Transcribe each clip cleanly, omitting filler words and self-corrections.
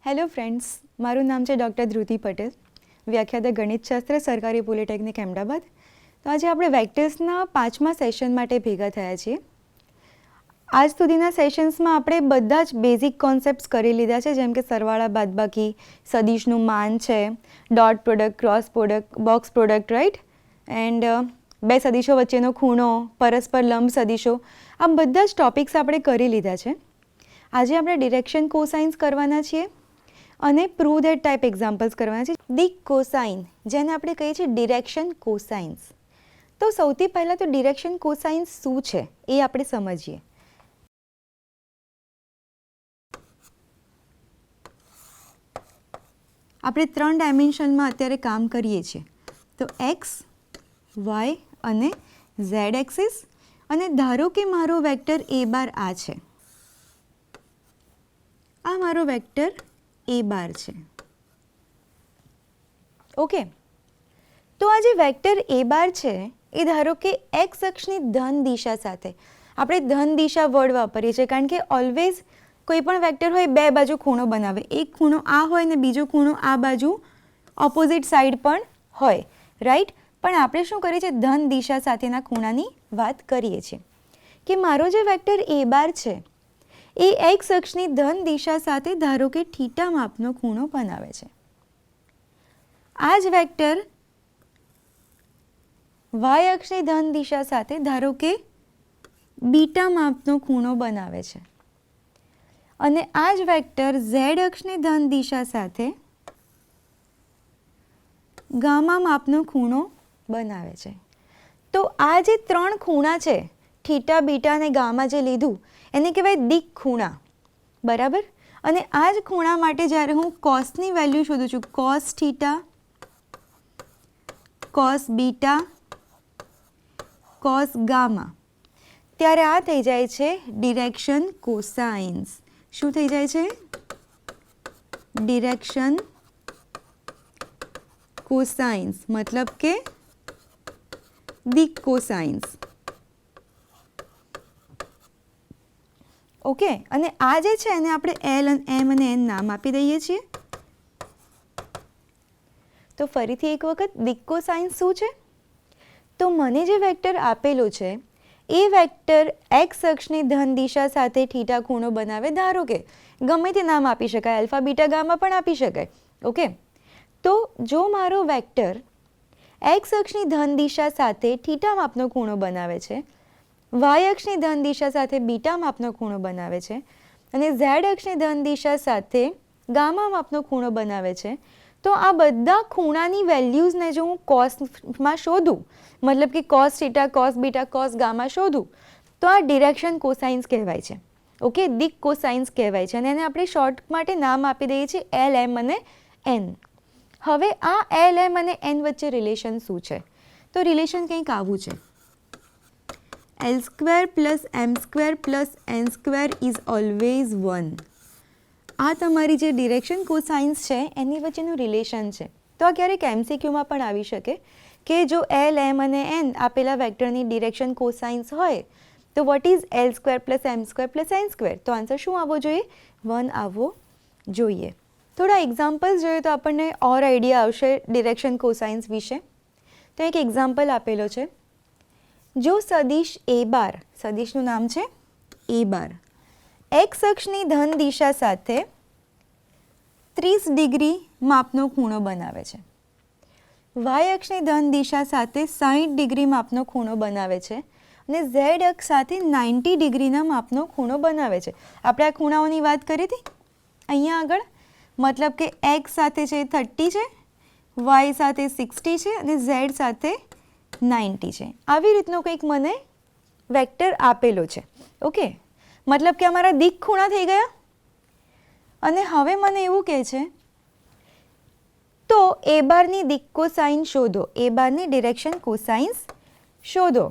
Hello friends, મારું નામ છે ડૉક્ટર ધ્રુતિ પટેલ, વ્યાખ્યાતા ગણિતશાસ્ત્ર, સરકારી પોલિટેકનિક અમદાવાદ. તો આજે આપણે વેક્ટર્સના 5મા સેશન માટે ભેગા થયા છીએ. આજ સુધીના સેશન્સમાં આપણે બધા જ બેઝિક કોન્સેપ્ટ્સ કરી લીધા છે, જેમ કે સરવાળા, બાદબાકી, સદિશનું માન છે, dot product, cross product, box product, right, and બે સદિશો વચ્ચેનો ખૂણો, પરસ્પર લંબ સદિશો, આ બધા જ ટોપિક્સ આપણે કરી લીધા છે. આજે આપણે ડિરેક્શન કોસાઇન્સ કરવાના છીએ અને પ્રૂવ ધેટ ટાઈપ એક્ઝામ્પલ્સ કરવાના છે. દી કોસાઇન, જેને આપણે કહીએ છીએ ડિરેક્શન કોસાઇન્સ. તો સૌથી પહેલાં તો ડિરેક્શન કોસાઇન્સ શું છે એ આપણે સમજીએ. આપણે 3 ડાયમેન્શનમાં અત્યારે કામ કરીએ છીએ, તો એક્સ, વાય અને ઝેડ એક્સિસ. અને ધારો કે મારો વેક્ટર એ બાર આ છે, આ મારો વેક્ટર એ બાર છે. ઓકે, તો આ જે વેક્ટર એ બાર છે એ ધારો કે એક્સ અક્ષની ધન દિશા સાથે, આપણે ધન દિશા વર્ડ વાપરીએ છીએ કારણ કે ઓલવેઝ કોઈ પણ વેક્ટર હોય બે બાજુ ખૂણો બનાવે, એક ખૂણો આ હોય ને બીજો ખૂણો આ બાજુ ઓપોઝિટ સાઈડ પણ હોય, રાઈટ. પણ આપણે શું કરીએ છીએ, ધન દિશા સાથેના ખૂણાની વાત કરીએ છીએ કે મારો જે વેક્ટર એ બાર છે એ એક્સ અક્ષની ધન દિશા સાથે ધારો કે થીટા માપનો ખૂણો બનાવે છે. આ જ વેક્ટર વાય અક્ષની ધન દિશા સાથે ધારો કે બીટા માપનો ખૂણો બનાવે છે. અને આ જ વેક્ટર ઝેડ અક્ષની ધન દિશા સાથે ગામા માપનો ખૂણો બનાવે છે. તો આ જે 3 ખૂણા છે, થીટા, બીટા અને ગામા જે લીધું એને કહેવાય દિક ખૂણા, બરાબર. અને આ જ ખૂણા માટે જ્યારે હું કોસની વેલ્યુ શોધું છું, cos theta, cos beta, cos gamma, ત્યારે આ થઈ જાય છે ડિરેક્શન કોસાઇન્સ. શું થઈ જાય છે? ડિરેક્શન કોસાઇન્સ, મતલબ કે દિક કોસાઇન્સ. ઓકે, અને આ જે છે એને આપણે એલ અને એમ અને એન નામ આપી દઈએ છીએ. તો ફરીથી એક વખત દિક કોસાઇન્સ શું છે? તો મને જે વેક્ટર આપેલો છે એ વેક્ટર એક્સ અક્ષની ધન દિશા સાથે થીટા ખૂણો બનાવે, ધારો કે ગમે તે નામ આપી શકાય, આલ્ફા, બીટા, ગામા પણ આપી શકાય. ઓકે, તો જો મારો વેક્ટર એક્સ અક્ષની ધન દિશા સાથે થીટા માપનો ખૂણો બનાવે છે, વાય અક્ષની ધન દિશા સાથે બીટા માપનો ખૂણો બનાવે છે અને ઝેડ અક્ષની ધન દિશા સાથે ગામા માપનો ખૂણો બનાવે છે, તો આ બધા ખૂણાની વેલ્યુઝને જો હું કોસમાં શોધું, મતલબ કે cos theta, cos beta, cos gamma શોધું, તો આ ડિરેક્શન કોસાઇન્સ કહેવાય છે. ઓકે, દિક કોસાઇન્સ કહેવાય છે અને એને આપણે શોર્ટ માટે નામ આપી દઈએ છીએ એલ, એમ અને એન. હવે આ એલ, એમ અને એન વચ્ચે રિલેશન શું છે? તો રિલેશન કંઈક આવું છે, l square plus m square plus n square is always 1. આ તમારી જે ડિરેક્શન કોસાઇન્સ છે એની વચ્ચેનું રિલેશન છે. તો આ ક્યારેક એમસીક્યુમાં પણ આવી શકે કે જો એલ, એમ અને એન આપેલા વેક્ટરની ડિરેક્શન કોસાઇન્સ હોય તો what is l square plus m square plus n square? તો આન્સર શું આવવો જોઈએ? 1 આવવો જોઈએ. થોડા એક્ઝામ્પલ્સ જોઈએ તો આપણને ઓર આઈડિયા આવશે ડિરેક્શન કોસાઇન્સ વિશે. તો એક એક્ઝામ્પલ આપેલો છે, જો સદિશ એ બાર, સદિશનું નામ છે એ બાર, એક્સ અક્ષની ધન દિશા સાથે 30 ડિગ્રી માપનો ખૂણો બનાવે છે, વાય અક્ષની ધન દિશા સાથે 60 ડિગ્રી માપનો ખૂણો બનાવે છે અને ઝેડ અક્ષ સાથે 90 ડિગ્રીના માપનો ખૂણો બનાવે છે. આપણે આ ખૂણાઓની વાત કરી હતી અહીંયા આગળ, મતલબ કે એક્સ સાથે છે 30 છે, વાય સાથે 60 છે અને ઝેડ સાથે 90 છે. આવી રીતનો કંઈક મને વેક્ટર આપેલો છે. ઓકે, મતલબ કે અમારા દિક ખૂણા થઈ ગયા. અને હવે મને એવું કહે છે તો એ બારની દિક કોસાઇન શોધો, એ બારની ડિરેક્શન કોસાઇન્સ શોધો.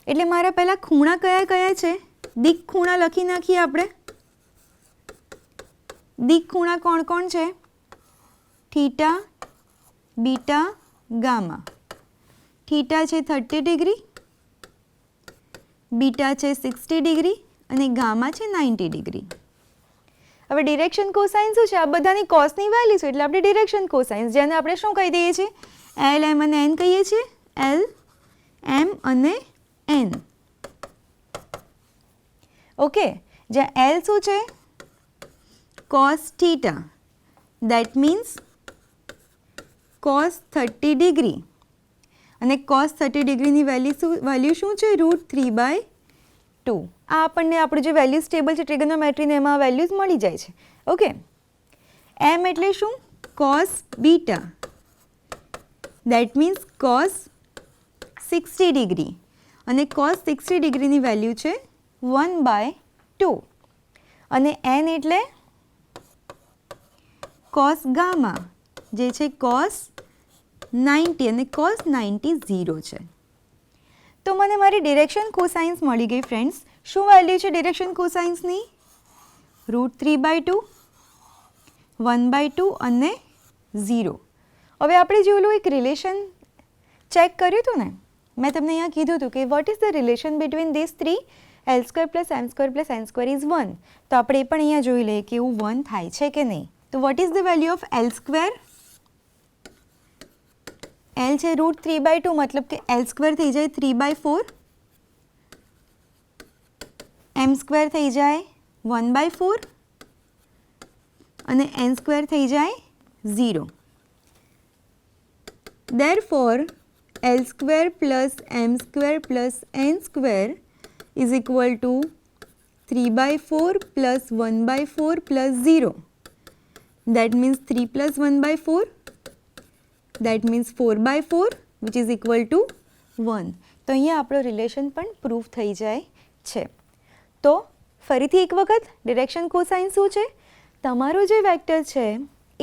એટલે મારા પહેલાં ખૂણા કયા કયા છે? દિક ખૂણા લખી નાખીએ આપણે. દિક ખૂણા કોણ કોણ છે? Theta, beta, gamma. થીટા છે 30 ડિગ્રી, બીટા છે 60 ડિગ્રી અને ગામા છે 90 ડિગ્રી. હવે ડિરેક્શન કોસાઇન શું છે? આ બધાની કોસની વેલ્યુ છે એટલે આપણે ડિરેક્શન કોસાઇન્સ, જેને આપણે શું કહી દઈએ છીએ? એલ એમ અને એન કહીએ છીએ. એલ એમ અને એન. ઓકે, જ્યાં એલ શું છે? cos theta, that means cos 30 degree, અને cos 30 ડિગ્રીની વેલ્યુ શું છે? √3/2. આ આપણને આપણું જે વેલ્યુઝ ટેબલ છે ટ્રિગોનોમેટ્રીને, એમાં વેલ્યુઝ મળી જાય છે. ઓકે, એમ એટલે શું? cos beta, that means cos 60 degree, અને cos 60 ડિગ્રીની વેલ્યુ છે 1/2. અને એન એટલે cos ગામા, જે છે cos 90, અને cos 90 0 છે. તો મને મારી ડિરેક્શન કોસાઇન્સ મળી ગઈ ફ્રેન્ડ્સ. શું વેલ્યુ છે ડિરેક્શન કોસાઇન્સની? √3/2, 1/2 અને 0. હવે આપણે જોયેલું એક રિલેશન ચેક કર્યું હતું ને, મેં તમને અહીંયા કીધું હતું કે what is the relation between this three? L² + M² + N² is 1. તો આપણે એ પણ અહીંયા જોઈ લઈએ કે એવું 1 થાય છે કે નહીં. તો what is the value of L²? L છે √3/2, મતલબ કે L² થઈ જાય 3/4, M² થઈ જાય 1/4, અને N² થઈ જાય 0. Therefore, L² + M² + N² is equal to 3/4 + 1/4 + 0. That means 3 + 1/4. That means 4/4, which is equal to 1. તો અહીંયા આપણો રિલેશન પણ પ્રૂફ થઈ જાય છે. તો ફરીથી એક વખત ડિરેક્શન કોસાઇન શું છે? તમારો જે વેક્ટર છે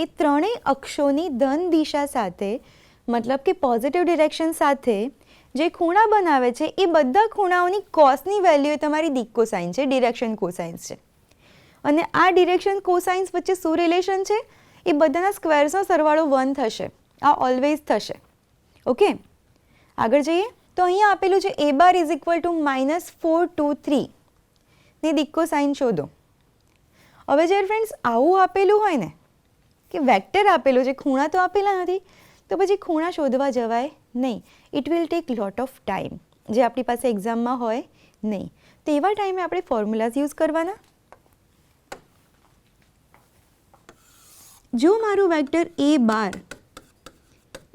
એ ત્રણેય અક્ષોની ધન દિશા સાથે, મતલબ કે પોઝિટિવ ડિરેક્શન સાથે જે ખૂણા બનાવે છે એ બધા ખૂણાઓની કોસની વેલ્યુ એ તમારી દિક કોસાઇન છે, ડિરેક્શન કોસાઇન્સ છે. અને આ ડિરેક્શન કોસાઇન્સ વચ્ચે શું રિલેશન છે? એ બધાના સ્ક્વેર્સનો સરવાળો 1 થશે. આ ઓલવેઝ થશે. ઓકે, આગળ જઈએ તો અહીંયા આપેલું છે a bar is equal to -4 2 3 ની દિક કોસાઇન શોધો. હવે જ્યારે ફ્રેન્ડ્સ આવું આપેલું હોય ને, કે વેક્ટર આપેલું છે, ખૂણા તો આપેલા નથી, તો પછી ખૂણા શોધવા જવાય નહીં. It will take lot of time, જે આપણી પાસે એક્ઝામમાં હોય નહીં. તો એવા ટાઈમે આપણે ફોર્મ્યુલાઝ યુઝ કરવાના. જો મારું vector a bar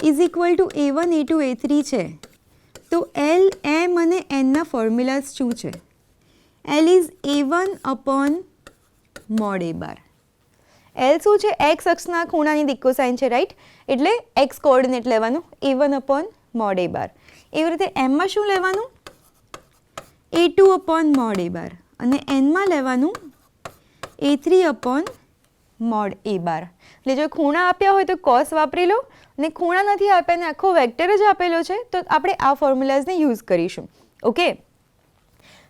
is equal two a1 a2 a3 છે, તો L M અને Nના ફોર્મ્યુલાઝ શું છે? L is a1 / mod a bar. L શું છે? એક્સ અક્ષના ખૂણાની દિક કોસાઇન છે, રાઈટ? એટલે એક્સ કોઓર્ડિનેટ લેવાનું, a1 / mod a બાર. એવી રીતે એમમાં શું લેવાનું? a2 / mod a બાર, અને એનમાં લેવાનું a3 / mod a બાર. એટલે જો ખૂણા આપ્યા હોય તો કોસ વાપરી લો, અને ખૂણા નથી આપ્યા ને આખો વેક્ટર જ આપેલો છે તો આપણે આ ફોર્મ્યુલાઝને યુઝ કરીશું. ઓકે,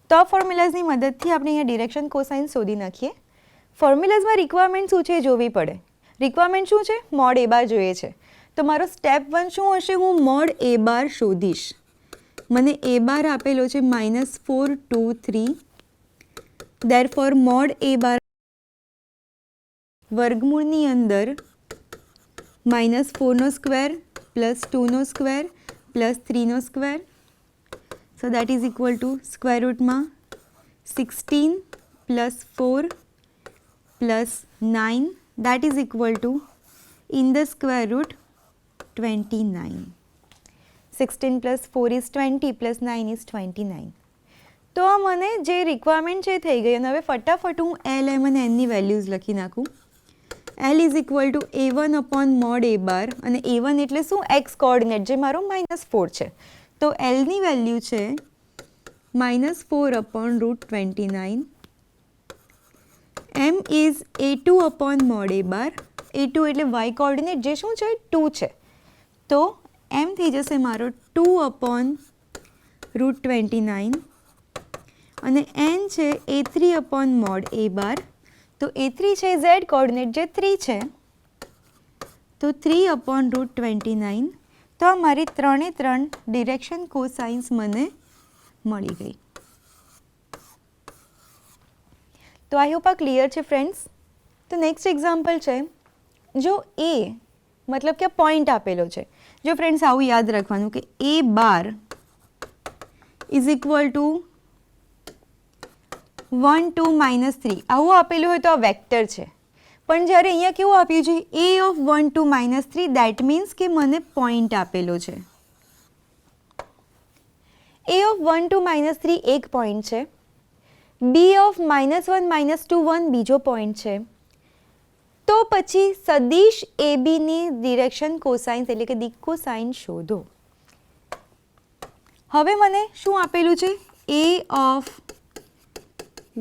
તો આ ફોર્મ્યુલાઝની મદદથી આપણે અહીંયા ડિરેક્શન કોસાઇન શોધી નાખીએ. ફોર્મ્યુલાઝમાં રિક્વાયરમેન્ટ શું છે એ જોવી પડે. રિક્વાયરમેન્ટ શું છે? મોડ a બાર જોઈએ છે. તો મારો સ્ટેપ 1 શું હશે? હું મોડ a બાર શોધીશ. મને a બાર આપેલો છે -4 2 3. ધેરફોર મોડ a બાર વર્ગમૂળની અંદર -4² + 2² + 3². So that is equal to square rootમાં 16 + 4 + 9, that is equal to in the square root 29. 16 + 4 is 20 + 9 is 29. તો આ મને જે રિક્વાયરમેન્ટ છે થઈ ગઈ. અને હવે ફટાફટ હું L M અને N ની વેલ્યુઝ લખી નાખું. L is equal two a1 / mod a બાર, અને a1 એટલે શું? એક્સ કોઓર્ડિનેટ, જે મારો -4 છે. તો Lની વેલ્યુ છે -4 / √29. M is a2 / mod a bar. a2 એટલે y કોઓર્ડિનેટ, જે શું છે? 2 છે. તો M થઈ જશે મારો 2 / √29, અને N છે a3 / mod a બાર. તો a3 છે z કોઓર્ડિનેટ, જે 3 છે. તો 3 / √29. તો આ મારી 3 ડિરેક્શન કોસાઇન્સ મને મળી ગઈ. તો આઈ હોપ આ ક્લિયર છે ફ્રેન્ડ્સ. તો નેક્સ્ટ એક્ઝામ્પલ છે, જો એ મતલબ કે પોઈન્ટ આપેલો છે, જો ફ્રેન્ડ્સ આવું યાદ રાખવાનું કે A bar is equal to 1 2 -3 આવું આપેલું હોય તો આ વેક્ટર છે, પણ જ્યારે અહીંયા કેવું આપ્યું છે એ ઓફ 1 2 -3 દેટ મીન્સ કે મને પોઈન્ટ આપેલો છે. એ ઓફ 1 2 -3 એક પોઈન્ટ છે, બી ઓફ -1 -2 1 બીજો પોઈન્ટ છે. તો પછી સદિશ એ બીની ડિરેક્શન કોસાઇન્સ એટલે કે દિક કોસાઇન શોધો. હવે મને શું આપેલું છે, એ ઓફ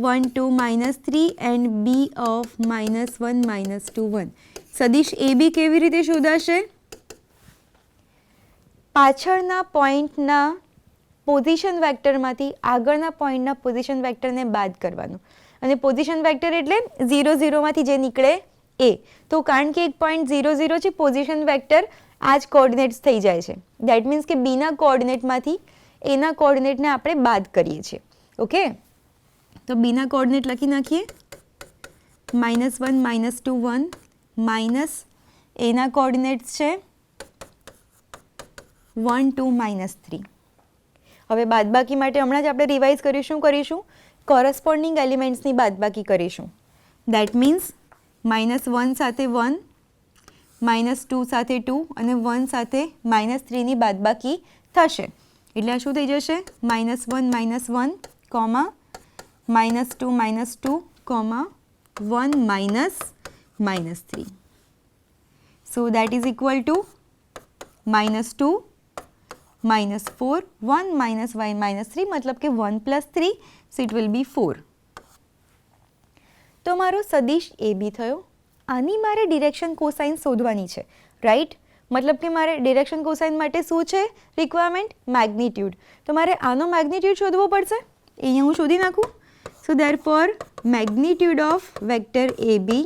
1 2 -3 એન્ડ બી ઓફ -1 -2 1. સદિશ એ બી કેવી રીતે શોધાશે? પાછળના પોઈન્ટના પોઝિશન વેક્ટરમાંથી આગળના પોઈન્ટના પોઝિશન વેક્ટરને બાદ કરવાનું, અને પોઝિશન વેક્ટર એટલે 0 0 માંથી જે નીકળે એ. તો કારણ કે એક પોઈન્ટ 0 0 છે, પોઝિશન વેક્ટર આ જ કોઓર્ડિનેટ્સ થઈ જાય છે. દેટ મીન્સ કે બીના કોઓર્ડિનેટમાંથી એના કોઓર્ડિનેટને આપણે બાદ કરીએ છીએ. ઓકે, તો બીના કોઓર્ડિનેટ લખી નાખીએ, -1 -2 1 માઇનસ એના કોઓર્ડિનેટ્સ છે 1 2 -3. હવે બાદબાકી માટે હમણાં જ આપણે રિવાઇઝ કરીશું કોરસ્પોન્ડિંગ એલિમેન્ટ્સની બાદબાકી કરીશું. દેટ મીન્સ -1 સાથે 1, -2 સાથે 2 અને 1 સાથે -3ની બાદબાકી થશે. એટલે આ શું થઈ જશે? -1 -1, -2 -2, -1 -3. So that is equal to -2 -4, 1 -y -3 મતલબ કે 1 + 3, so it will be 4. તો મારો સદિશ એ બી થયો. આની મારે ડિરેક્શન કોસાઇન શોધવાની છે, રાઈટ? મતલબ કે મારે ડિરેક્શન કોસાઇન માટે શું છે રિક્વાયરમેન્ટ? મેગ્નિટ્યુડ. તો મારે આનો મેગ્નિટ્યુડ શોધવો પડશે. અહીંયા હું શોધી નાખું. સો ધેરફોર મેગ્નિટ્યુડ ઓફ વેક્ટર એ બી,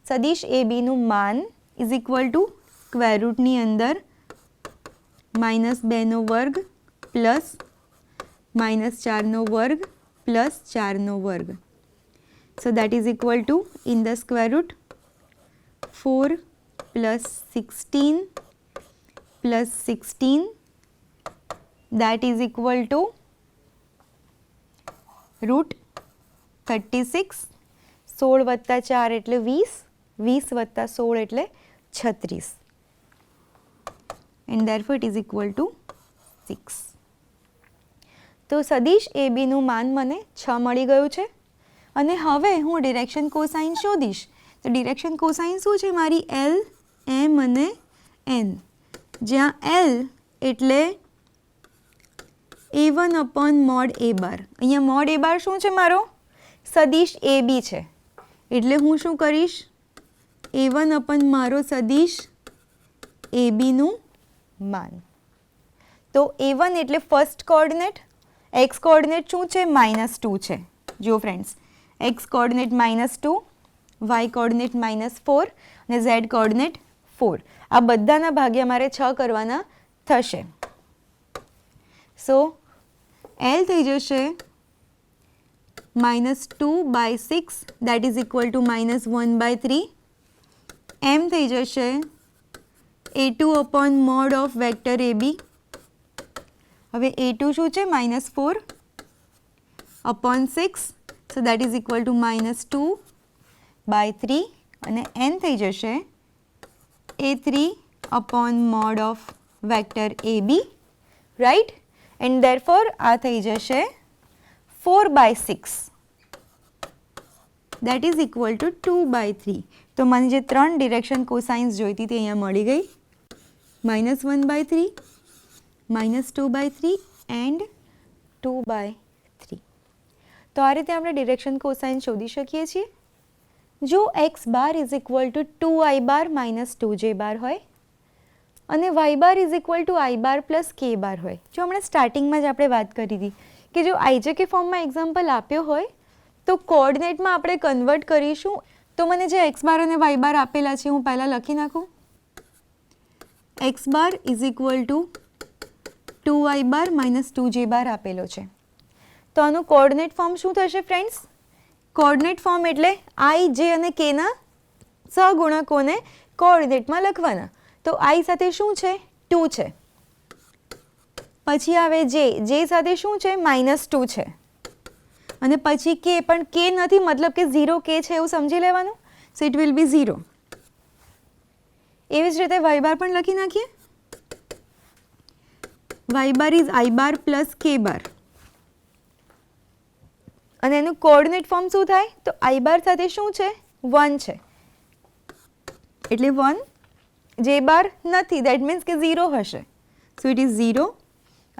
સદિશ એ બીનું માન ઇઝ ઇક્વલ ટુ સ્ક્વેર રૂટની અંદર -2 વર્ગ પ્લસ -4 વર્ગ પ્લસ 4 વર્ગ. So that is equal to, in the square root, 4 plus 16 plus 16, that is equal to root 36. 16 વત્તા 4 એટલે 20, 20 વત્તા 16 એટલે 36, and therefore it is equal to 6. તો સદિશ એ બીનું માન મને 6 મળી ગયું છે. અને હવે હું ડિરેક્શન કોસાઇન શોધીશ. તો ડિરેક્શન કોસાઇન શું છે મારી? L, M અને N. જ્યાં L એટલે A1/mod A bar. અહીંયા mod A bar શું છે મારો? સદિશ એ બી છે. એટલે હું શું કરીશ? A1/ મારો સદિશ એ બીનું માન. તો A1 એટલે ફર્સ્ટ કોઓર્ડિનેટ, x કોઓર્ડિનેટ શું છે? -2 છે. જો friends, x coordinate -2, y coordinate -4 અને z કોઓર્ડિનેટ 4. આ બધાના ભાગ્યા મારે 6 કરવાના થશે. સો L થઈ જશે -2/6, that is equal two -1/3. M થઈ જશે A2/mod ઓફ વેક્ટર એ બી. હવે A2 શું છે? -4/6, so that is equal to -2/3 અને n થઈ જશે A3/mod of vector AB, right? And therefore આ થઈ જશે 4/6, that is equal to 2/3. તો મને જે 3 ડિરેક્શન કોસાઇન્સ જોઈતી હતી અહીંયા મળી ગઈ, -1/3, -2/3 and 2/3. તો આ રીતે આપણે ડિરેક્શન કોસાઇન શોધી શકીએ છીએ. જો x bar is equal two 2i bar minus 2j બાર હોય અને y bar is equal two i bar plus k બાર હોય. જો હમણાં સ્ટાર્ટિંગમાં જ આપણે વાત કરી હતી કે જો IJK ફોર્મમાં એક્ઝામ્પલ આપ્યો હોય તો કોઓર્ડિનેટમાં આપણે કન્વર્ટ કરીશું. તો મને જે x બાર અને y બાર આપેલા છે હું પહેલાં લખી નાખું. x bar is equal two 2i bar minus 2j બાર આપેલો છે. તો આનું કોઓર્ડિનેટ ફોર્મ શું થશે ફ્રેન્ડ્સ? કોઓર્ડિનેટ ફોર્મ એટલે આઈ, જે અને કેના સહગુણકોને કોઓર્ડિનેટમાં લખવાના. તો આઈ સાથે શું છે? 2 છે. પછી આવે જે સાથે શું છે? -2 છે. અને પછી કે, પણ કે નથી મતલબ કે 0 કે છે એવું સમજી લેવાનું. So it will be 0. એવી જ રીતે y બાર પણ લખી નાખીએ. y bar is i bar plus k બાર. અને એનું કોઓર્ડિનેટ ફોર્મ શું થાય? તો i બાર સાથે શું છે? 1 છે. એટલે 1. જે બાર નથી, દેટ મીન્સ કે 0 હશે. So it is 0.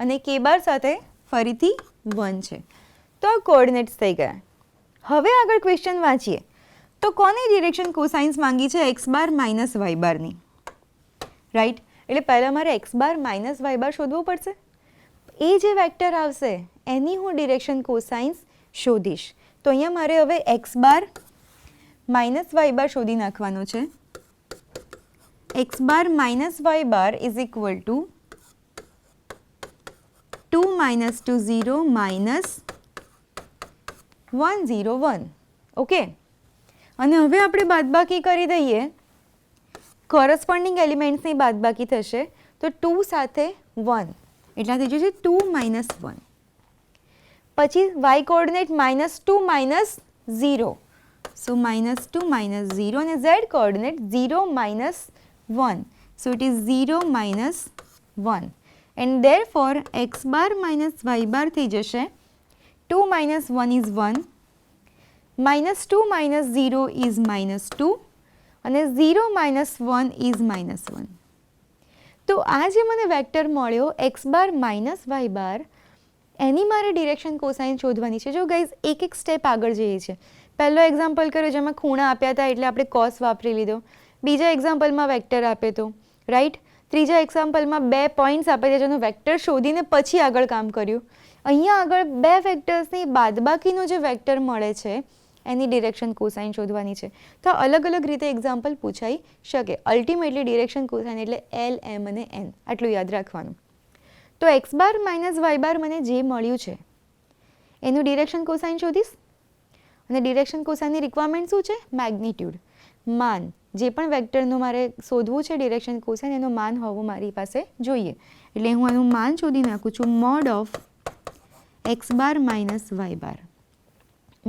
અને k બાર સાથે ફરીથી 1 છે. તો આ કોઓર્ડિનેટ્સ થઈ ગયા. હવે આગળ ક્વેશ્ચન વાંચીએ. તો કોની ડિરેક્શન કોસાઇન્સ માંગી છે? x બાર માઇનસ y બારની. રાઈટ. એટલે પહેલાં મારે x બાર માઇનસ y બાર શોધવું પડશે. એ જે વેક્ટર આવશે એની હું ડિરેક્શન કોસાઇન્સ શોધીશ. તો અહીંયા મારે હવે x બાર માઇનસ y બાર શોધી નાખવાનો છે. x bar minus y bar is equal two 2 - 2 0 - 1 0 1. Okay. અને હવે આપણે બાદબાકી કરી દઈએ. કોરસ્પોન્ડિંગ એલિમેન્ટ્સની બાદબાકી થશે તો 2 સાથે 1 એટલા થઈ જશે 2 - 1. પછી y કોઓર્ડિનેટ -2 - 0. સો -2 - 0 અને z coordinate 0 - 1. So it is 0 - 1. And therefore x bar minus y બાર થઈ જશે 2 - 1 is 1, -2 - 0 is -2 અને 0 - 1 is -1. તો આ જે મને વેક્ટર મળ્યો x બાર માઇનસ y બાર, એની મારે ડિરેક્શન કોસાઇન શોધવાની છે. જો ગાઈઝ એક સ્ટેપ આગળ જઈએ છીએ. પહેલો એક્ઝામ્પલ કર્યો જેમાં ખૂણા આપ્યા હતા એટલે આપણે કોસ વાપરી લીધો. બીજા એક્ઝામ્પલમાં વેક્ટર આપ્યો હતો, રાઈટ. ત્રીજા એક્ઝામ્પલમાં 2 પોઈન્ટ્સ આપ્યા છે જેનો વેક્ટર શોધીને પછી આગળ કામ કર્યું. અહીંયા આગળ 2 વેક્ટર્સની બાદબાકીનો જે વેક્ટર મળે છે એની ડિરેક્શન કોસાઇન શોધવાની છે. તો અલગ અલગ રીતે એક્ઝામ્પલ પૂછાઈ શકે. અલ્ટિમેટલી ડિરેક્શન કોસાઇન એટલે L, M અને N. આટલું યાદ રાખવાનું. તો x બાર માઇનસ y બાર મને જે મળ્યું છે એનું ડિરેક્શન કોસાઇન શોધીશ. અને ડિરેક્શન કોસાઇનની રિક્વાયરમેન્ટ શું છે? મેગ્નિટ્યુડ, માન. જે પણ વેક્ટરનું મારે શોધવું છે ડિરેક્શન કોસાઇન એનું માન હોવું મારી પાસે જોઈએ. એટલે હું એનું માન શોધી નાખું છું. Mod of x bar minus y bar.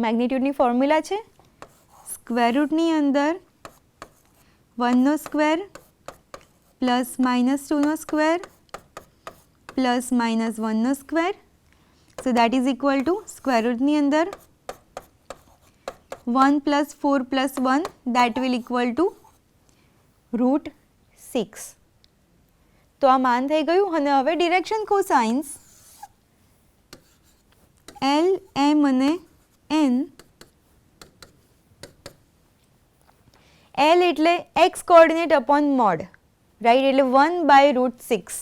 મેગ્નિટ્યુડની ફોર્મ્યુલા છે સ્ક્વેર રૂટની અંદર 1 નો સ્ક્વેર પ્લસ -2 નો સ્ક્વેર પ્લસ -1 નો square. So that is equal to square રૂટની અંદર 1 + 4 + 1 that will equal to √6. તો આ માન થઈ ગયું. અને હવે ડિરેક્શન કોસાઇન્સ L, M અને N. L એટલે x coordinate upon mode, right. એટલે 1/√6.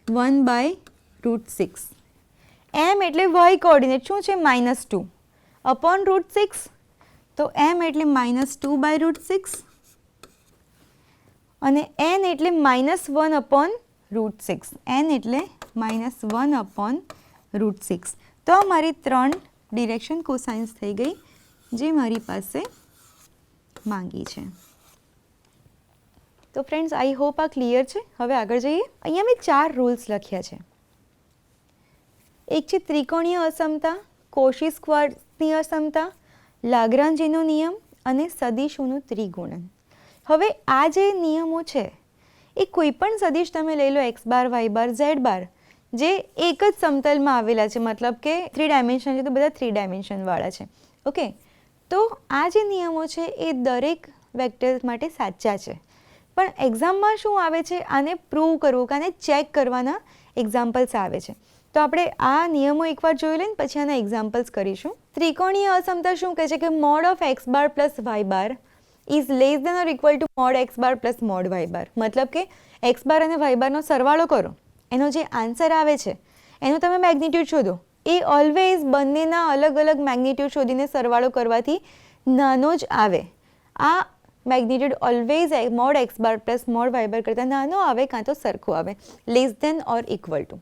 1/√6. M એટલે y કોઓર્ડિનેટ શું છે? -2 અપોન √6. તો m એટલે -2/√6 અને n એટલે -1 અપોન √6. n એટલે -1 અપોન √6. તો આ મારી 3 ડિરેક્શન કોસાઇન્સ થઈ ગઈ જે મારી પાસે માંગી છે. તો ફ્રેન્ડ્સ, આઈ હોપ આ ક્લિયર છે. હવે આગળ જઈએ. અહીંયા મેં 4 રૂલ્સ લખ્યા છે. એક છે ત્રિકોણીય અસમતા, કોશી સ્ક્વેરની અસમતા, લાગ્રાંજનો નિયમ અને સદિશોનું ત્રિગુણન. હવે આ જે નિયમો છે એ કોઈ પણ સદિશ તમે લઈ લો, x બાર, y બાર, z બાર, જે એક જ સમતલમાં આવેલા છે, મતલબ કે 3 ડાયમેન્શન છે તો બધા 3 ડાયમેન્શનવાળા છે. ઓકે. તો આ જે નિયમો છે એ દરેક વેક્ટર માટે સાચા છે. પણ એક્ઝામમાં શું આવે છે? આને પ્રૂવ કરવું કે આને ચેક કરવાના એક્ઝામ્પલ્સ આવે છે. તો આપણે આ નિયમો એકવાર જોઈ લઈને પછી આના એક્ઝામ્પલ્સ કરીશું. ત્રિકોણીય અસમતા શું કહે છે? કે mod of x bar plus y bar is less than or equal to mod x bar plus mod y bar. મતલબ કે x બાર અને y બારનો સરવાળો કરો, એનો જે આન્સર આવે છે એનું તમે મેગ્નિટ્યુડ શોધો. એ ઓલવેઝ બંનેના અલગ અલગ મેગ્નિટ્યુડ શોધીને સરવાળો કરવાથી નાનો જ આવે. આ magnitude always mod x bar plus mod y bar કરતાં નાનો આવે કાં તો સરખો આવે, less than or equal to.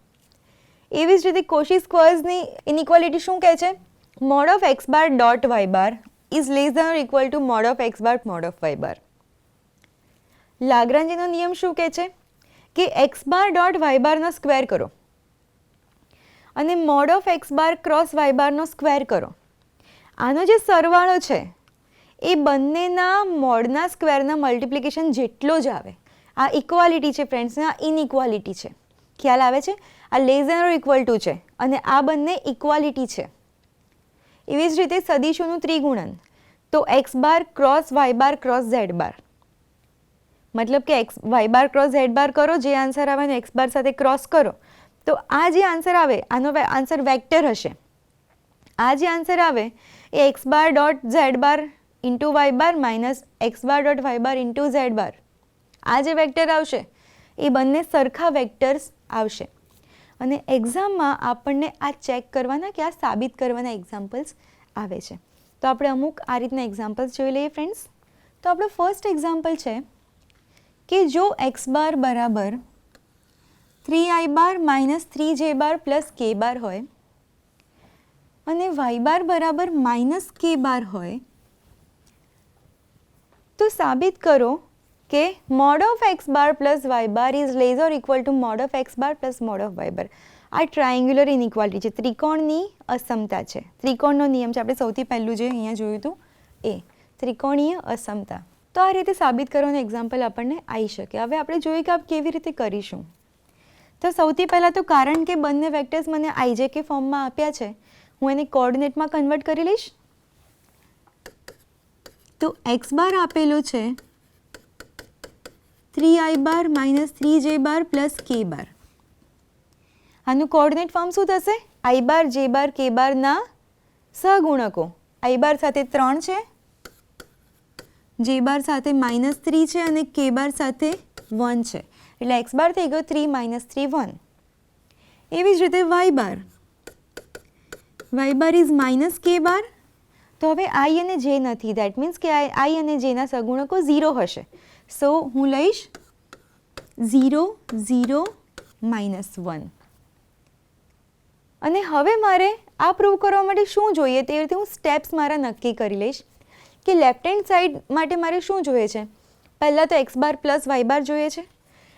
એવી જ રીતે કોશી સ્ક્વેર્સની ઇનઇક્વાલિટી શું કહે છે? mod of x bar dot y bar is less than or equal to mod of x bar mod of y bar. લાગ્રાંજનો નિયમ શું કહે છે કે x બાર ડોટ y બારનો સ્ક્વેર કરો અને mode of x bar cross y બારનો square કરો. આનો જે સરવાળો છે એ બંનેના મોડના સ્ક્વેરના મલ્ટિપ્લિકેશન જેટલો જ આવે. આ ઇક્વાલિટી છે ફ્રેન્ડ્સ, આ ઇનઇક્વાલિટી છે. ખ્યાલ આવે છે? આ less than or equal to છે અને આ બંને ઇક્વાલિટી છે. એવી જ રીતે સદીશોનું ત્રિગુણન, તો એક્સ બાર ક્રોસ વાય બાર ક્રોસ ઝેડ બાર, મતલબ કે એક્સ વાય બાર ક્રોસ ઝેડ બાર કરો, જે આન્સર આવે એનો એક્સ બાર સાથે ક્રોસ કરો, તો આ જે આન્સર આવે આનો આન્સર વેક્ટર હશે. આ જે આન્સર આવે એ x bar dot z bar into y bar minus x bar dot y bar into z bar, આ જે વેક્ટર આવશે એ બંને સરખા વેક્ટર્સ આવશે. અને એક્ઝામમાં આપણને આ ચેક કરવાના કે આ સાબિત કરવાના એક્ઝામ્પલ્સ આવે છે. તો આપણે અમુક આ રીતના એક્ઝામ્પલ્સ જોઈ લઈએ ફ્રેન્ડ્સ. તો આપણો ફર્સ્ટ એક્ઝામ્પલ છે કે જો એક્સ બાર બરાબર 3i બાર માઇનસ 3j બાર પ્લસ k બાર હોય અને વાય બાર બરાબર માઇનસ k બાર હોય, તો સાબિત કરો કે mod of x bar plus y bar is less or equal to mod of x bar plus mod of y bar. આ ટ્રાયેંગ્યુલર ઇનઇક્વાલિટી છે, ત્રિકોણની અસમતા છે. ત્રિકોણનો નિયમ છે, આપણે સૌથી પહેલું જે અહીંયા જોયું હતું એ ત્રિકોણીય અસમતા. તો આ રીતે સાબિત કરવાનું એક્ઝામ્પલ આપણને આવી શકે. હવે આપણે જોઈએ કે આપ કેવી રીતે કરીશું. તો સૌથી પહેલાં તો કારણ કે બંને વેક્ટર્સ મને આઈજેકે ફોર્મમાં આપ્યા છે, હું એને કોઓર્ડિનેટમાં કન્વર્ટ કરી લઈશ. તો એક્સ બાર આપેલો છે 3i બાર માઇનસ 3j બાર પ્લસ k બાર. આનું કોઓર્ડિનેટ ફોર્મ શું થશે? i bar j bar k બારના સહગુણકો. i બાર સાથે 3 છે, j બાર સાથે -3 છે અને k બાર સાથે 1 છે, એટલે x બાર થઈ ગયો 3 - 3 1. એવી જ રીતે y bar is minus k બાર. તો હવે i અને j નથી, દેટ મીન્સ કે i અને j ના સહગુણકો 0 હશે. સો હું લઈશ 0 0 -1. અને હવે મારે આ પ્રૂવ કરવા માટે શું જોઈએ તે રીતે હું સ્ટેપ્સ મારા નક્કી કરી લઈશ કે લેફ્ટ હેન્ડ સાઈડ માટે મારે શું જોઈએ છે. પહેલાં તો એક્સ બાર પ્લસ વાય બાર જોઈએ છે,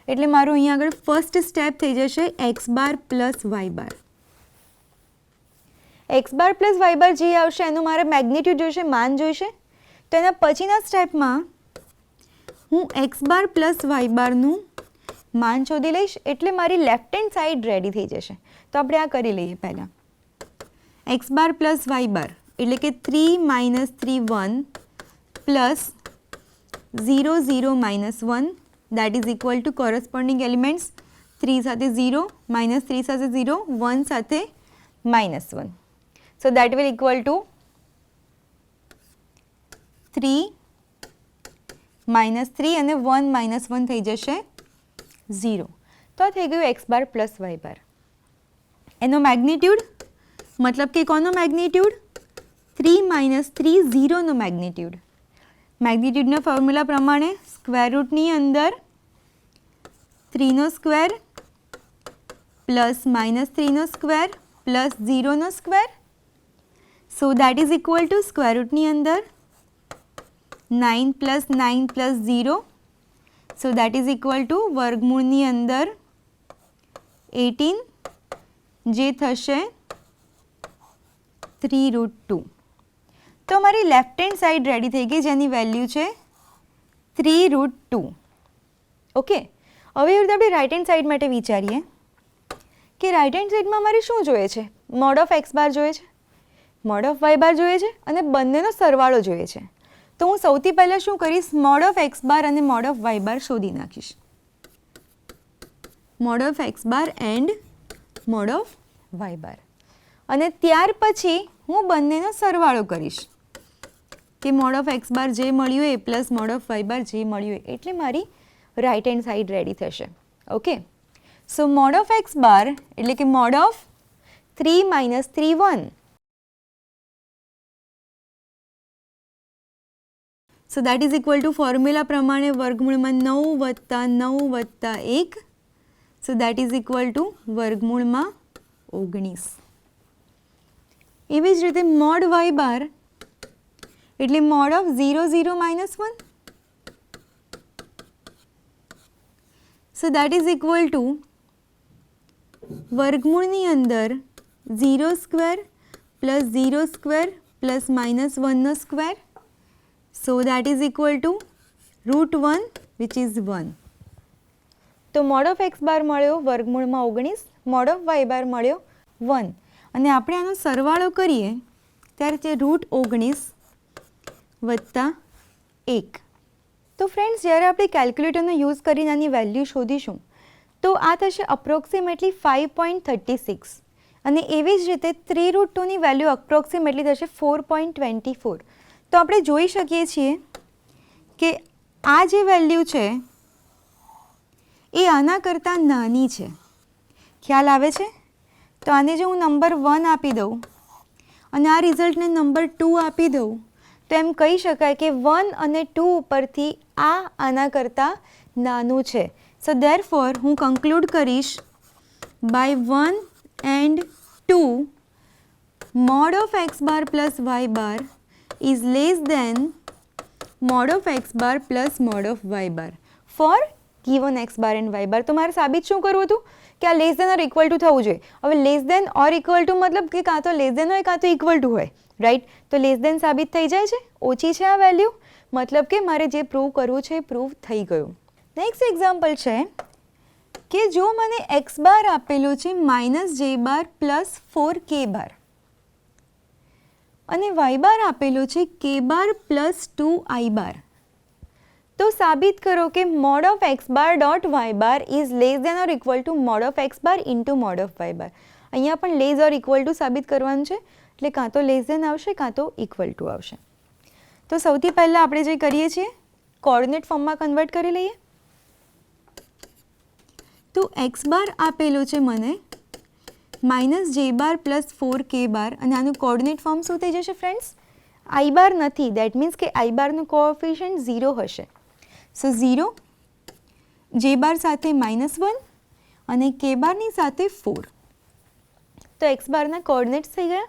એટલે મારું અહીંયા આગળ ફર્સ્ટ સ્ટેપ થઈ જશે એક્સ બાર પ્લસ વાય બાર. X bar plus y bar જે આવશે એનું મારે મેગ્નિટ્યુડ જોઈશે, માન જોઈશે. તો એના પછીના સ્ટેપમાં હું એક્સ બાર પ્લસ વાય બારનું માન શોધી લઈશ, એટલે મારી લેફ્ટ હેન્ડ સાઈડ રેડી થઈ જશે. તો આપણે આ કરી લઈએ. પહેલાં x bar plus y bar એટલે કે 3 - 3 1 plus 0 0 -1, that is equal two corresponding elements 3 સાથે 0, -3 સાથે 0, 1 સાથે -1. So that will equal to 3 -3 અને 1 -1 થઈ જશે 0. તો આ થઈ ગયું x bar plus y bar. એનો મેગ્નિટ્યુડ મતલબ કે કોનો મેગ્નિટ્યુડ? 3 - 3 0નો મેગ્નિટ્યુડ. મેગ્નિટ્યુડના ફોર્મ્યુલા પ્રમાણે સ્ક્વેર રૂટની અંદર 3નો સ્ક્વેર પ્લસ -3નો સ્ક્વેર પ્લસ 0નો square. So that is equal to square રૂટની અંદર 9 + 9 + 0. So that is equal to વર્ગમૂળની અંદર 18, જે થશે 3√2. તો મારી લેફ્ટ હેન્ડ સાઈડ રેડી થઈ ગઈ, જેની વેલ્યુ છે 3√2. ઓકે, હવે એવી રીતે આપણે રાઇટ હેન્ડ સાઈડ માટે વિચારીએ કે રાઇટ હેન્ડ સાઈડમાં મારે શું જોઈએ છે? મોડ ઓફ એક્સ બાર જોઈએ છે, મોડ ઓફ વાય બાર જોઈએ છે અને બંનેનો સરવાળો જોઈએ છે. તો હું સૌથી પહેલાં શું કરીશ? મોડ ઓફ એક્સ બાર અને મોડ ઓફ વાય બાર શોધી નાખીશ. Mod of x bar and mod of y bar. અને ત્યાર પછી હું બંનેનો સરવાળો કરીશ કે મોડ ઓફ એક્સ બાર જે મળ્યું એ plus mod of y bar જે મળ્યું એ, એટલે મારી રાઇટ હેન્ડ સાઈડ રેડી થશે. Okay, so mod of x bar એટલે કે mod of 3 - 3 1. So that is equal to formula પ્રમાણે વર્ગમૂળમાં 9 + 9 + 1. So that is equal to વર્ગમૂળમાં 19. એવી જ રીતે મોડ વાય બાર એટલે mod of 0 0 minus 1. So that is equal to વર્ગમૂળની અંદર 0 square plus 0 square plus minus 1નો square. So that is equal to √1 which is 1. તો મોડ ઓફ એક્સ બાર મળ્યો વર્ગમૂળમાં 19, મોડ ઓફ વાય બાર મળ્યો 1. અને આપણે આનો સરવાળો કરીએ ત્યારે તે √19 વત્તા 1. તો ફ્રેન્ડ્સ, જ્યારે આપણે કેલ્ક્યુલેટરનો યુઝ કરીને આની વેલ્યુ શોધીશું તો આ થશે અપ્રોક્સિમેટલી 5.36 અને એવી જ રીતે 3√2ની વેલ્યુ અપ્રોક્સિમેટલી થશે 4.24. તો આપણે જોઈ શકીએ છીએ કે આ જે વેલ્યુ છે એ આના કરતાં નાની છે. ખ્યાલ આવે છે? તો આને જો હું નંબર 1 આપી દઉં અને આ રિઝલ્ટને નંબર 2 આપી દઉં તો એમ કહી શકાય કે 1 અને 2 ઉપરથી આ આના કરતાં નાનું છે. સો ધેરફોર હું કન્ક્લુડ કરીશ by 1 and 2 mod of x bar plus y bar is less than mod of x bar plus mod of y bar for given x bar and y bar. તો મારે સાબિત શું કરવું હતું કે આ less than or equal to થવું જોઈએ. હવે less than or equal to મતલબ કે કાં તો લેસ દેન હોય કાં તો ઇક્વલ ટુ હોય, રાઈટ? તો લેસ દેન સાબિત થઈ જાય છે, ઓછી છે આ વેલ્યુ, મતલબ કે મારે જે પ્રૂવ કરવું છે એ પ્રૂવ થઈ ગયું. નેક્સ્ટ એક્ઝામ્પલ છે કે જો મને એક્સ બાર આપેલો છે -j બાર પ્લસ 4k બાર અને વાય બાર આપેલો છે k બાર પ્લસ 2i બાર, તો સાબિત કરો કે mod of x bar dot y bar is less than or equal to mod of x bar into mod of y bar. અહીંયા પણ લેસ ઓર ઇક્વલ ટુ સાબિત કરવાનું છે એટલે કાં તો લેસ દેન આવશે કાં તો ઇક્વલ ટુ આવશે. તો સૌથી પહેલાં આપણે જે કરીએ છીએ કોઓર્ડિનેટ ફોર્મમાં કન્વર્ટ કરી લઈએ. તો એક્સ બાર આપેલો છે મને -j બાર પ્લસ 4k બાર અને આનું કોઓર્ડિનેટ ફોર્મ શું થઈ જશે ફ્રેન્ડ્સ? આઈ બાર નથી, દેટ મીન્સ કે આઈ બારનું કોએફિશિયન્ટ 0 હશે. સો 0 જે બાર સાથે -1 અને કે બારની સાથે 4. તો એક્સ બારના કોઓર્ડિનેટ્સ થઈ ગયા.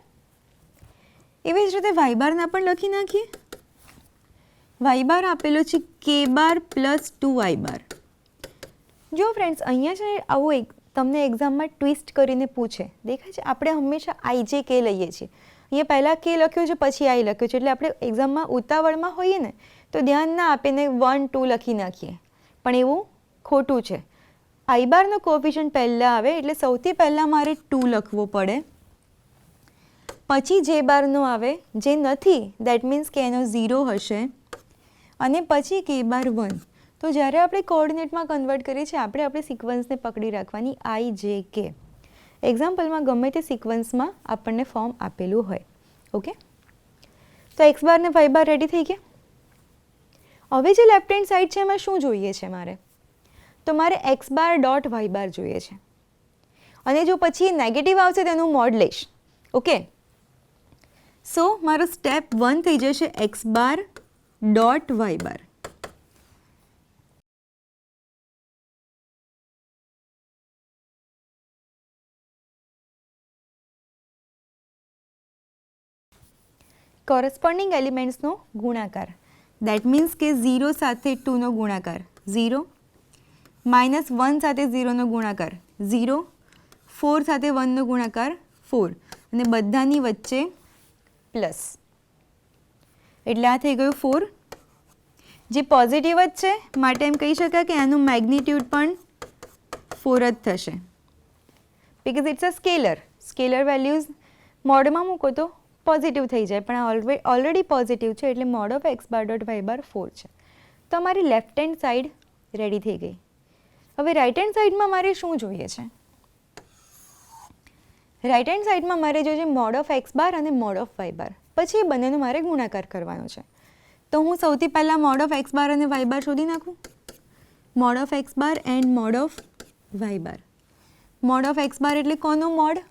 એવી જ રીતે વાય બારના પણ લખી નાખીએ. વાય બાર આપેલો છે કે બાર પ્લસ 2i બાર. જો ફ્રેન્ડ્સ, અહીંયા છે આવું એક તમને એક્ઝામમાં ટ્વિસ્ટ કરીને પૂછે, દેખાય છે? આપણે હંમેશા આઈ જે કે લઈએ છીએ. અહીંયા પહેલાં કે લખ્યું છે પછી આઈ લખ્યું છે એટલે આપણે એક્ઝામમાં ઉતાવળમાં હોઈએ ને તો ધ્યાન ના આપીને 1 2 લખી નાખીએ, પણ એવું ખોટું છે. આઈ બારનો કોએફિશિયન્ટ પહેલાં આવે એટલે સૌથી પહેલાં મારે 2 લખવો પડે, પછી જે બારનો આવે જે નથી દેટ મીન્સ કે એનો 0 હશે અને પછી કે બાર 1. તો જ્યારે આપણે કોઓર્ડિનેટમાં કન્વર્ટ કરીએ છીએ આપણે સિક્વન્સને પકડી રાખવાની આઈ જે કે. એક્ઝામ્પલમાં ગમે તે સિક્વન્સમાં આપણને ફોર્મ આપેલું હોય. ઓકે, તો એક્સ બાર ને વાય બાર રેડી થઈ ગયા. હવે જે લેફ્ટ હેન્ડ સાઈડ છે એમાં શું જોઈએ છે મારે? તો મારે એક્સ બાર ડોટ વાય બાર જોઈએ છે અને જો પછી નેગેટિવ આવશે તેનું મોડ લઈશ. ઓકે, સો મારો સ્ટેપ 1 થઈ જશે એક્સ બાર ડોટ વાય બાર. કોરસ્પોન્ડિંગ એલિમેન્ટ્સનો ગુણાકાર, દેટ મીન્સ કે 0 સાથે 2નો ગુણાકાર 0, -1 સાથે 0નો ગુણાકાર 0, 4 સાથે 1નો ગુણાકાર 4 અને બધાની વચ્ચે પ્લસ, એટલે આ થઈ ગયું 4. જે પોઝિટિવ જ છે માટે એમ કહી શકાય કે એનું મેગ્નિટ્યુડ પણ 4 જ થશે because it's a scalar. Scalar values મોડમાં મૂકો તો પોઝિટિવ થઈ જાય, પણ આ ઓલરેડી પોઝિટિવ છે એટલે mod of x bar dot y bar 4 છે. તો અમારી લેફ્ટ હેન્ડ સાઈડ રેડી થઈ ગઈ. હવે રાઇટ હેન્ડ સાઈડમાં મારે શું જોઈએ છે? રાઇટ હેન્ડ સાઈડમાં મારે જોઈએ મોડ ઓફ એક્સ બાર અને મોડ ઓફ વાય બાર, પછી એ બંનેનો મારે ગુણાકાર કરવાનો છે. તો હું સૌથી પહેલાં મોડ ઓફ એક્સ બાર અને વાય બાર શોધી નાખું. Mod of x bar and mod of y bar. Mod of x bar એટલે કોનો મોડ?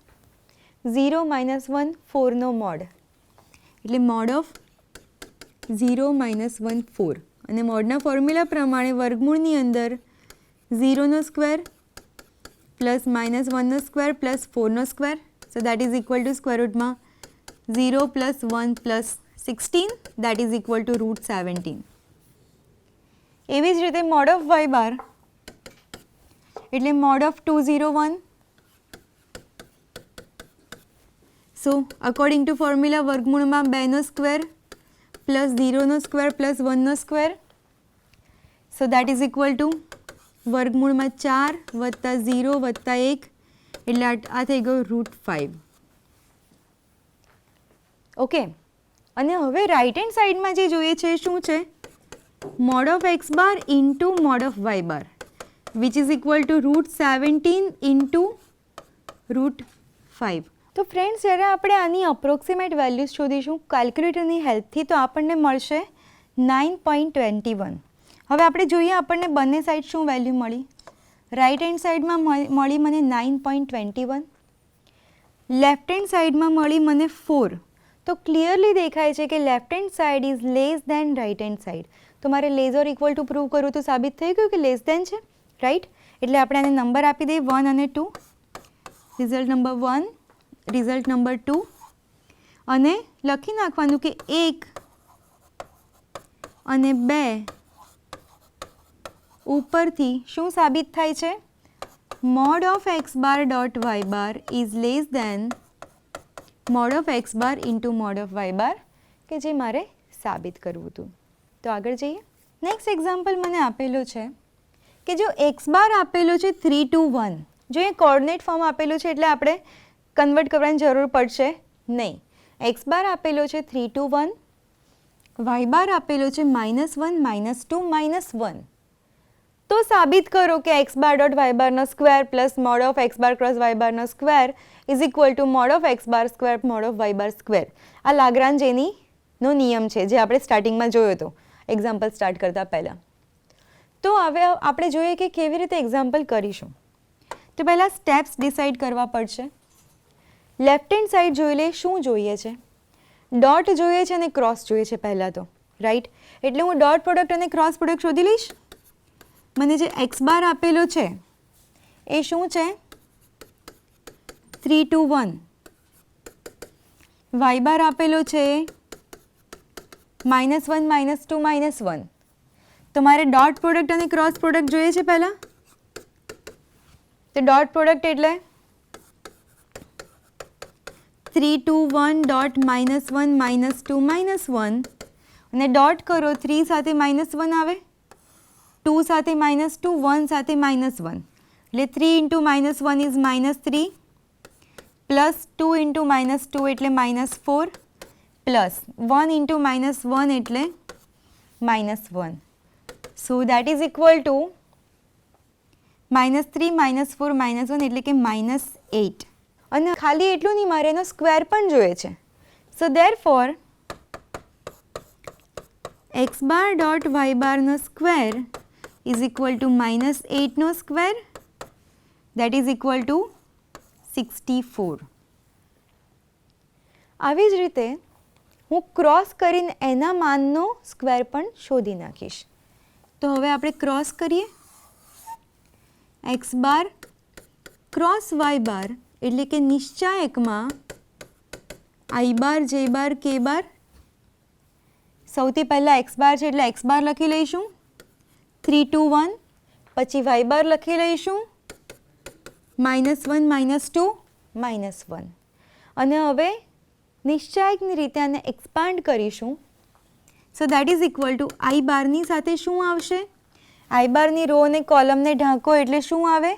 0 - 1 4નો મોડ, એટલે મોડ ઓફ 0 - 1 4. અને મોડના ફોર્મ્યુલા પ્રમાણે વર્ગમૂળની અંદર 0નો સ્ક્વેર પ્લસ -1નો સ્ક્વેર પ્લસ 4નો square, so that is equal to square રૂટમાં 0 + 1 + 16 that is equal to √17. એવી જ રીતે મોડ ઓફ y બાર એટલે mod of 201. So according to formula વર્ગમૂળમાં 2નો સ્ક્વેર પ્લસ 0નો સ્ક્વેર પ્લસ 1નો square. So that is equal to વર્ગમૂળમાં 4 વત્તા 0 વત્તા 1 એટલે આ થઈ ગયો √5. ઓકે, અને હવે રાઇટ હેન્ડ સાઈડમાં જે જોઈએ છે શું છે? Mod of x bar into mod of y bar which is equal two √17 into √5. તો ફ્રેન્ડ્સ, જ્યારે આપણે આની અપ્રોક્સિમેટ વેલ્યુઝ શોધીશું કેલ્ક્યુલેટરની હેલ્પથી તો આપણને મળશે 9.21. હવે આપણે જોઈએ આપણને બંને સાઈડ શું વેલ્યુ મળી. રાઇટ હેન્ડ સાઈડમાં મળી મને 9.21, લેફ્ટ હેન્ડ સાઈડમાં મળી મને 4. તો ક્લિયરલી દેખાય છે કે left hand side is less than right hand side. તો મારે less or equal to prove કરવું તો સાબિત થઈ ગયું કે લેસ દેન છે, રાઈટ? એટલે આપણે આને નંબર આપી દઈએ 1 અને 2, રિઝલ્ટ નંબર 1, રિઝલ્ટ નંબર 2, અને લખી નાખવાનું કે 1 અને 2 ઉપરથી શું સાબિત થાય છે? Mod of x bar dot y bar is less than mod of x bar into mod of y bar, કે જે મારે સાબિત કરવું હતું. તો આગળ જઈએ. નેક્સ્ટ એક્ઝામ્પલ મને આપેલો છે કે જો x બાર આપેલો છે 3 to 1, જો એ કોર્ડિનેટ ફોર્મ આપેલું છે એટલે આપણે કન્વર્ટ કરવાની જરૂર પડશે નહીં. x બાર આપેલો છે 3 to 1, y બાર આપેલો છે -1, -2, -1. તો સાબિત કરો કે x બાર ડોટ y બારનો square plus mod of x bar cross y બારનો square is equal to mod of x bar square mode of y bar square. આ લાગ્રાન્જેનીનો નિયમ છે જે આપણે સ્ટાર્ટિંગમાં જોયો હતો એક્ઝામ્પલ સ્ટાર્ટ કરતાં પહેલાં. તો હવે આપણે જોઈએ કે કેવી રીતે એક્ઝામ્પલ કરીશું. તો પહેલાં સ્ટેપ્સ ડિસાઇડ કરવા પડશે. લેફ્ટ હેન્ડ સાઈડ જોઈ લે શું જોઈએ છે? ડોટ જોઈએ છે અને ક્રોસ જોઈએ છે પહેલાં તો, રાઈટ? એટલે હું ડોટ પ્રોડક્ટ અને ક્રોસ પ્રોડક્ટ શોધી લઈશ. મને જે x બાર આપેલો છે એ શું છે? 3 to 1. y બાર આપેલો છે -1, -2, -1. તો મારે ડોટ પ્રોડક્ટ અને ક્રોસ પ્રોડક્ટ જોઈએ છે પહેલાં. તો ડોટ પ્રોડક્ટ એટલે 3 to 1 ડોટ -1, -2, -1, અને ડોટ કરો 3 સાથે -1 આવે, 2 સાથે -2, 1 સાથે -1, એટલે 3 into -1 is -3, પ્લસ 2 into -2 એટલે -4, પ્લસ 1 into -1 એટલે -1. So that is equal two -3, -4, -1 એટલે કે -8. અને ખાલી એટલું નહીં, મારે એનો સ્ક્વેર પણ જોઈએ છે. So therefore x bar dot y બારનો સ્ક્વેર is equal to -8 નો square, that is equal to 64. આવી જ રીતે હું ક્રોસ કરીને એના માનનો સ્ક્વેર પણ શોધી નાખીશ. તો હવે આપણે ક્રોસ કરીએ. x bar cross y bar એટલે કે નિશ્ચાયકમાં i bar, j bar, k બાર. સૌથી પહેલાં x બાર છે એટલે x બાર લખી લઈશું 3 to 1, પછી y બાર લખી લઈશું -1, -2, -1. અને હવે નિશ્ચાયકની રીતે આને એક્સપાન્ડ કરીશું. સો that is equal two i બારની સાથે શું આવશે? i બારની રો અને કોલમને ઢાંકો એટલે શું આવે?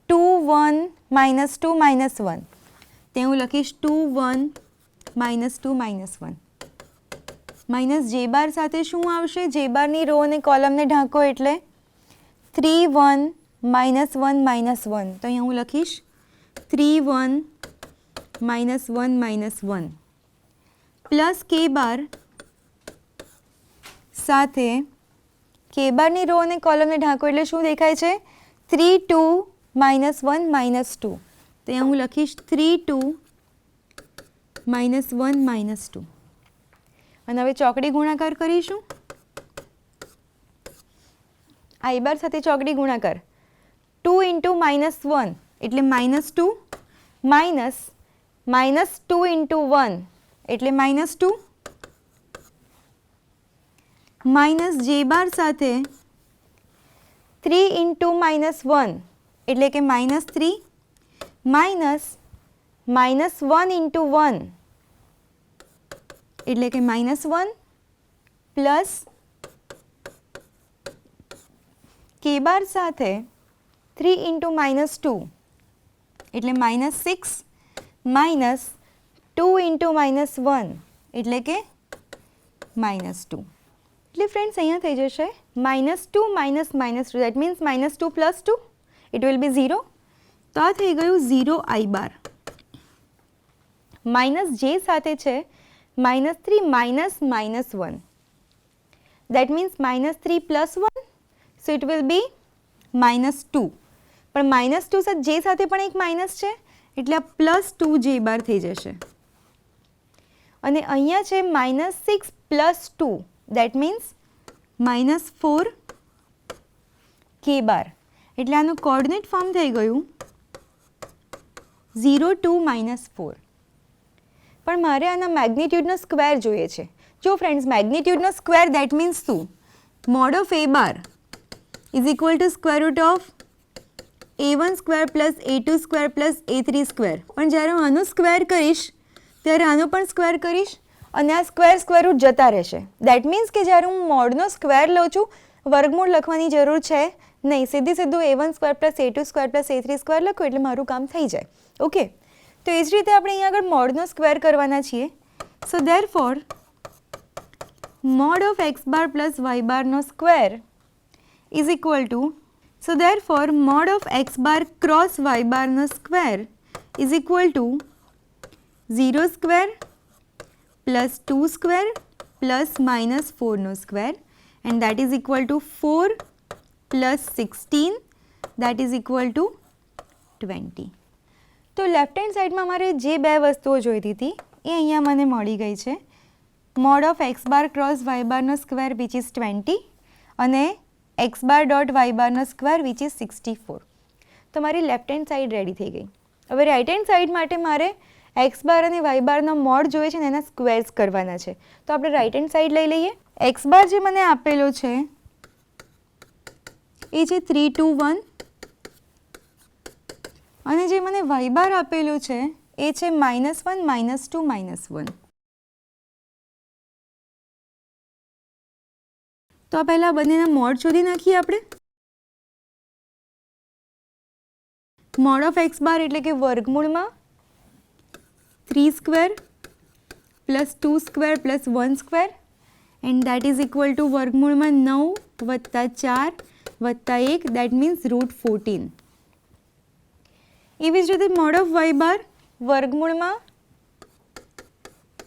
2, 1, -2, -1. તે હું લખીશ 2, 1, -2, -1. માઇનસ જે બાર સાથે શું આવશે? જે બારની રો અને કોલમને ઢાંકો એટલે 3, 1, -1, -1. તો અહીંયા હું લખીશ 3, 1, -1, -1. પ્લસ કે બાર સાથે કે બારની રો અને કોલમને ઢાંકો એટલે શું દેખાય છે? 3, 2, -1, -2. તો અહીંયા હું લખીશ 3, 2, -1, -2. અને હવે ચોકડી ગુણાકાર કરીશું. i બાર સાથે ચોકડી ગુણાકાર 2 into -1 એટલે -2, -2 into 1 એટલે -2 માઇનસ જે બાર સાથે 3 ઇન્ટુ -1 એટલે કે -3 માઇનસ -1 ઇન્ટુ 1 એટલે કે -1 પ્લસ કે બાર સાથે 3 ઇન્ટુ -2 એટલે -6 માઇનસ 2 ઇન્ટુ -1 એટલે કે -2. એટલે ફ્રેન્ડ્સ અહીંયા થઈ જશે -2 minus -2 that means -2 plus 2 it will be 0. તો આ થઈ ગયું 0 I બાર. માઇનસ જે સાથે છે -3 minus -1 that means -3 plus 1 so it will be -2. પણ -2 સાથે જે સાથે પણ એક માઇનસ છે એટલે આ +2 જે બાર થઈ જશે. અને અહીંયા છે -6 પ્લસ 2 દેટ મીન્સ -4 કે બાર. એટલે આનું કોઓર્ડિનેટ ફોર્મ થઈ ગયું 0 2 -4. પણ મારે આના મેગ્નિટ્યુડનો સ્ક્વેર જોઈએ છે. જો ફ્રેન્ડ્સ મેગ્નિટ્યુડનો સ્ક્વેર દેટ મીન્સ શું? Mode of a bar is equal to square root of a1 square plus a2 square plus a3 square. પણ જ્યારે હું આનું સ્ક્વેર કરીશ ત્યારે આનો પણ સ્ક્વેર કરીશ અને આ સ્ક્વેર રૂટ જતા રહેશે. દેટ મીન્સ કે જ્યારે હું મોડનો સ્ક્વેર લઉં છું વર્ગમૂળ લખવાની જરૂર છે નહીં, સીધું a1 square plus a2 square plus a3 square લખો એટલે મારું કામ થઈ જાય. ઓકે, તો એ જ રીતે આપણે અહીંયા આગળ મોડનો સ્ક્વેર કરવાના છીએ. So therefore mod of x bar plus y બારનો square is equal to mod of x bar cross y બારનો square is equal to 0 square plus 2 square plus -4 નો square and that is equal to 4 plus 16 that is equal to 20. તો left hand સાઈડમાં મારે જે બે વસ્તુઓ જોઈતી હતી એ અહીંયા મને મળી ગઈ છે. Mod of x bar cross y બારનો સ્ક્વેર વિચ ઇઝ 20 અને x બાર ડોટ y બારનો સ્ક્વેર વિચ ઇઝ 64. તો મારી લેફ્ટ હેન્ડ સાઈડ રેડી થઈ ગઈ. હવે રાઇટ હેન્ડ સાઈડ માટે મારે x બાર અને y બારનો મોડ જોઈએ છે ને એના સ્ક્વેર્સ કરવાના છે. તો આપણે રાઇટ હેન્ડ સાઈડ લઈ લઈએ. x બાર જે મને આપેલો છે એ છે 3 2 1 અને જે મને y બાર આપેલું છે એ છે -1 -2 -1. તો આ પહેલાં બંનેના મોડ શોધી નાખીએ આપણે. મોડ ઓફ x બાર એટલે કે વર્ગમૂળમાં 3 square plus 2 square plus 1 square and that is equal to વર્ગમૂળમાં 9 વત્તા 4 વત્તા 1 દેટ મીન્સ √14. એવી જ રીતે મોડ ઓફ y બાર વર્ગમૂળમાં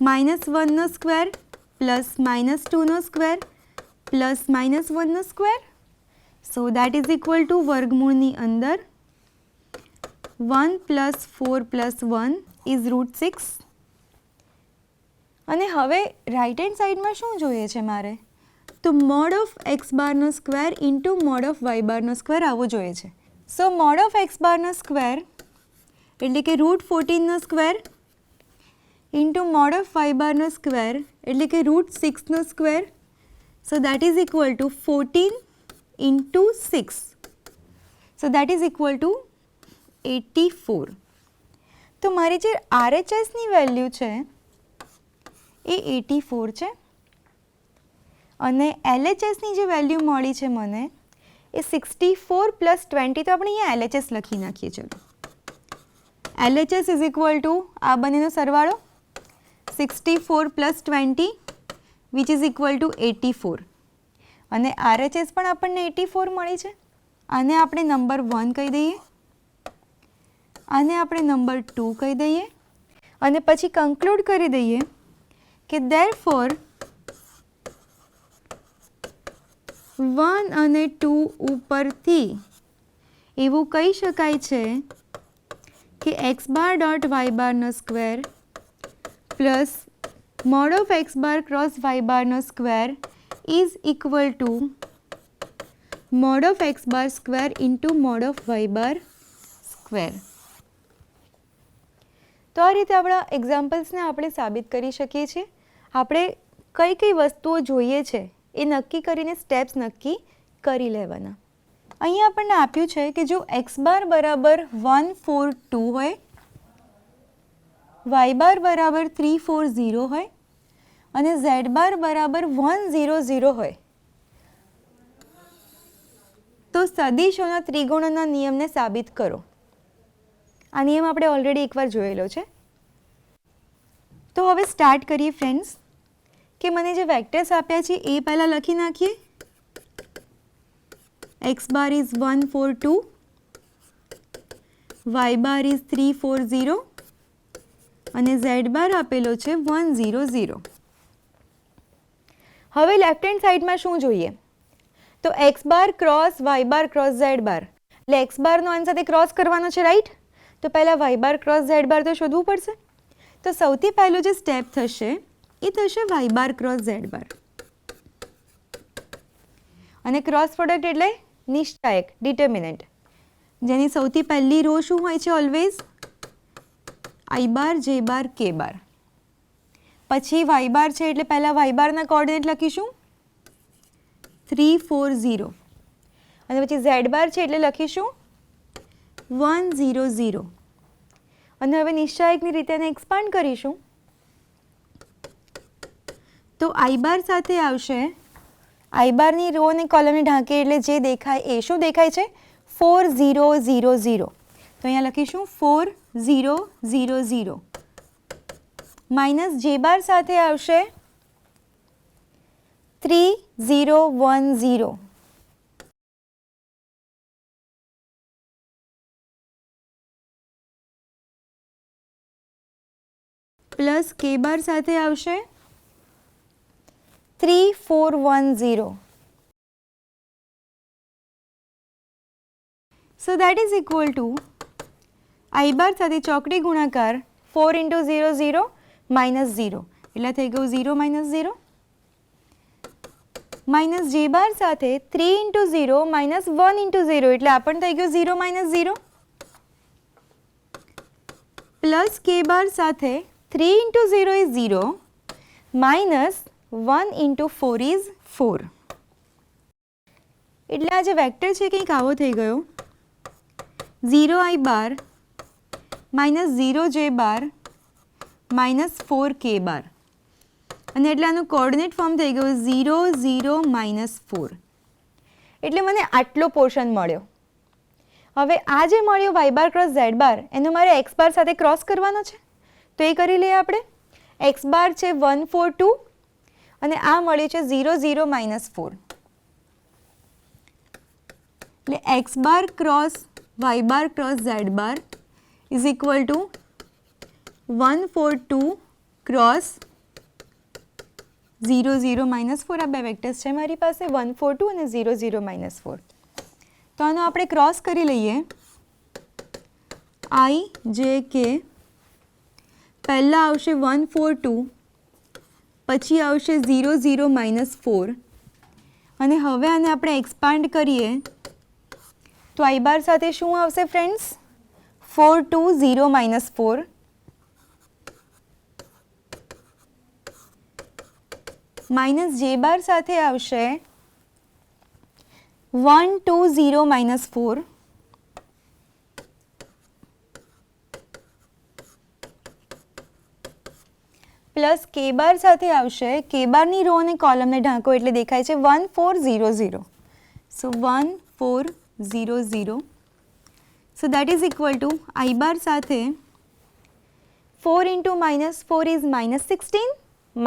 -1 નો સ્ક્વેર પ્લસ -2 નો સ્ક્વેર પ્લસ -1 નો square. So that is equal to વર્ગમૂળની અંદર 1 પ્લસ 4 પ્લસ 1 ઇઝ √6. અને હવે રાઇટ હેન્ડ સાઈડમાં શું જોઈએ છે મારે? તો મોડ ઓફ x બારનો square into mod of y બારનો સ્ક્વેર આવો જોઈએ છે. સો મોડ ઓફ x બારનો સ્ક્વેર એટલે કે √14 નો square into mod of y બારનો સ્ક્વેર એટલે કે √6 નો square. So that is equal to 14 into 6. So that is equal to 84. તો મારી જે RHSની વેલ્યુ છે એ 84 છે અને LHSની જે વેલ્યુ મળી છે મને એ 64 પ્લસ 20. તો આપણે અહીંયા LHS લખી નાખીએ. ચલો, LHS ઇઝ ઇક્વલ ટુ આ બંનેનો સરવાળો 64 plus 20 which is equal to 84 અને RHS પણ આપણને 84 મળી છે. આને આપણે નંબર 1 કહી દઈએ, આને આપણે નંબર 2 કહી દઈએ અને પછી કન્ક્લુડ કરી દઈએ કે ધેરફોર 1 અને 2 ઉપરથી એવું કહી શકાય છે કે x બાર ડોટ y બારનો square plus mod of x bar cross y બારનો square is equal to mod of x bar square into mod of y bar square. તો આ રીતે આપણા એક્ઝામ્પલ્સને આપણે સાબિત કરી શકીએ છીએ. આપણે કઈ કઈ વસ્તુઓ જોઈએ છે એ નક્કી કરીને સ્ટેપ્સ નક્કી કરી લેવાના. અહીંયા આપણને આપ્યું છે કે જો x બાર બરાબર 1 4 2 હોય, y બાર બરાબર 3 4 0 હોય અને z બાર બરાબર 1 0 0 હોય તો સદિશોના ત્રિગુણના નિયમને સાબિત કરો. આ નિયમ આપણે ઓલરેડી એકવાર જોયેલો છે. તો હવે સ્ટાર્ટ કરીએ ફ્રેન્ડ્સ કે મને જે વેક્ટર્સ આપ્યા છે એ પહેલાં લખી નાખીએ. x bar is 1 4 2, y bar is 3 4 0 અને z બાર આપેલો છે 1 0 0. હવે લેફ્ટ હેન્ડ સાઈડમાં શું જોઈએ? તો x બાર ક્રોસ y બાર ક્રોસ z બાર, એટલે x બારનો આની સાથે ક્રોસ કરવાનો છે, રાઈટ? તો પહેલાં y બાર ક્રોસ z બાર તો શોધવું પડશે. તો સૌથી પહેલું જે સ્ટેપ થશે એ થશે y બાર ક્રોસ z બાર, અને ક્રોસ પ્રોડક્ટ એટલે નિશ્ચાયક, ડિટર્મિનન્ટ, જેની સૌથી પહેલી રો શું હોય છે? Always i bar j bar k બાર. પછી y બાર છે એટલે પહેલાં y બારના કોઓર્ડિનેટ લખીશું 3 4 0 અને પછી z બાર છે એટલે લખીશું 1 0 0 અને હવે નિશ્ચાયકની રીતે એને એક્સપાન્ડ કરીશું. તો i બાર સાથે આવશે, i બારની રો અને કોલમને ઢાંકે એટલે જે દેખાય એ શું દેખાય છે? 4 0 0 0. તો અહીંયા લખીશું 4 0 0 0 માઇનસ j બાર સાથે આવશે 3 0 1 0 પ્લસ k બાર સાથે આવશે 3 4 1 0. So that is equal to i બાર સાથે ચોકડી ગુણાકાર 4 into 0 0 minus 0 એટલે થઈ ગયું 0 minus 0 માઇનસ j બાર સાથે 3 into 0 minus 1 into 0 એટલે આ પણ થઈ ગયું 0 minus 0 પ્લસ k બાર સાથે 3 into 0 is 0 minus 1 into 4 is 4. એટલે આ જે વેક્ટર છે કંઈક આવો થઈ ગયો 0 i bar minus 0 j bar minus 4 k બાર અને એટલે આનું કોઓર્ડિનેટ ફોર્મ થઈ ગયું 0 0 minus 4. એટલે મને આટલો પોર્શન મળ્યો. હવે આ જે મળ્યો y બાર ક્રોસ z બાર એનો મારે x બાર સાથે ક્રોસ કરવાનો છે, તો એ કરી લઈએ આપણે. x બાર છે 1 4 2 અને આ મળ્યું છે 0 0 minus 4. એટલે x bar cross y bar cross z bar is equal to 1 4 2 cross 0 0 minus 4. આ બે વેક્ટર્સ છે મારી પાસે 1 4 2 અને 0 0 minus 4. તો આનો આપણે ક્રોસ કરી લઈએ. i j k પહેલાં આવશે 1 4 2 પછી આવશે 0 0 minus 4 અને હવે આને આપણે એક્સપાન્ડ કરીએ તો i બાર સાથે શું આવશે ફ્રેન્ડ્સ? 4 2 0 minus 4 માઇનસ j બાર સાથે આવશે 1 2 0 minus 4 પ્લસ k બાર સાથે આવશે, k બારની રો અને કોલમને ઢાંકો એટલે દેખાય છે 1 4 0 0. સો 1 4 0 0. So that is equal two i બાર સાથે 4 into minus 4 is minus 16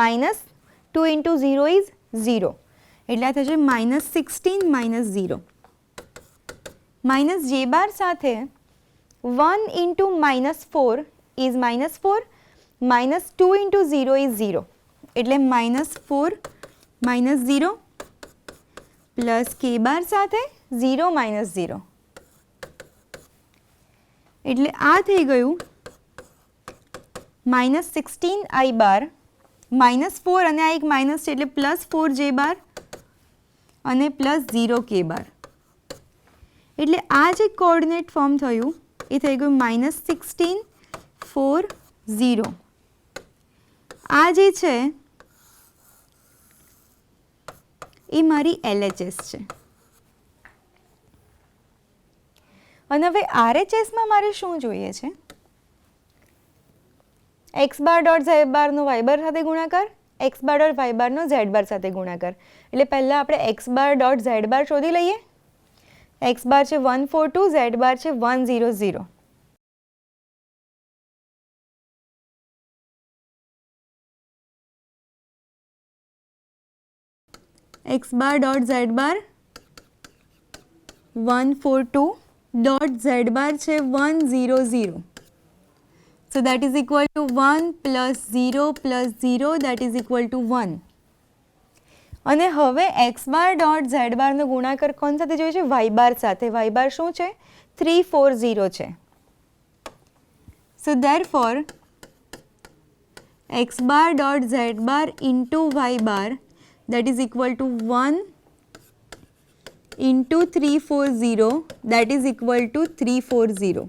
minus 2 into 0 is 0 એટલે આ થશે minus 16 minus 0. માઇનસ j બાર સાથે 1 into minus 4 is minus 4 minus 2 into 0 is 0 એટલે minus 4 minus 0 પ્લસ k બાર સાથે 0 minus 0 એટલે આ થઈ ગયું minus 16 i બાર minus 4 અને આ એક માઇનસ છે એટલે પ્લસ 4 j બાર અને પ્લસ 0 k બાર એટલે આ જે કોઓર્ડિનેટ ફોર્મ થયું એ થઈ ગયું minus 16 4 0 આ જે છે એ મારી LHS છે. અને હવે RHSમાં મારે શું જોઈએ છે? x બાર ડોટ ઝેડ બારનો y બાર સાથે ગુણાકાર, x બાર ડોટ y બારનો z બાર સાથે ગુણાકાર. એટલે પહેલાં આપણે x બાર ડોટ z બાર શોધી લઈએ. x બાર છે 142, z બાર છે 100. x બાર ડોટ z બાર 142 ડોટ z બાર છે 100. So that is equal to 1 plus 0 plus 0 that is equal to 1. અને હવે x બાર ડોટ z બારનો ગુણાકાર કોણ સાથે જોઈએ છે? y બાર સાથે. y બાર શું છે? 340 છે. So therefore x bar dot z bar into y bar that is equal to 1 into 340 that is equal to 340.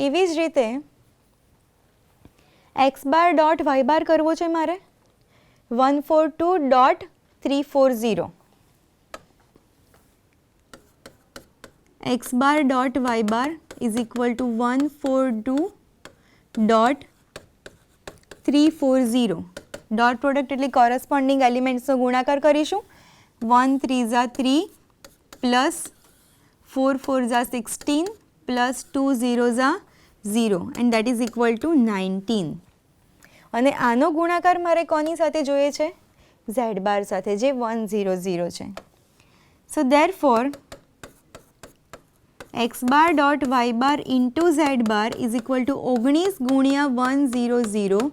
એવી જ રીતે x બાર ડોટ y બાર કરવો છે મારે 142 dot 340. x bar dot y bar is equal to 142 dot 340. Dot product એટલે corresponding એલિમેન્ટ્સનો ગુણાકાર કરીશું. 1 3 Jha 3 plus 4 4 Jha 16 plus 2 0 Jha 0 and that is equal to 19. અને આનો ગુણાકાર મારે કોની સાથે જોઈએ છે? z બાર સાથે, જે 100 છે. So therefore x bar dot y bar into z bar is equal to 19 ગુણ્યા 100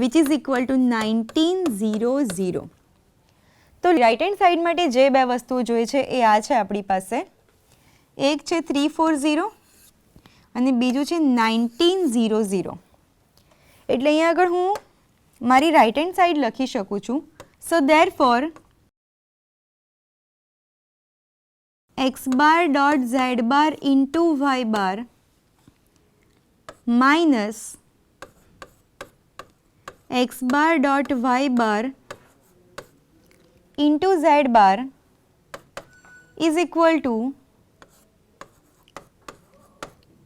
which is equal to 1900. તો રાઇટ હેન્ડ સાઈડ માટે જે બે વસ્તુઓ જોઈએ છે એ આ છે આપણી પાસે. એક છે 340 અને બીજું છે 1900. એટલે અહીંયા આગળ હું મારી રાઇટ હેન્ડ સાઈડ લખી શકું છું. So therefore x bar dot z bar into y bar minus x bar dot y bar into z bar is equal to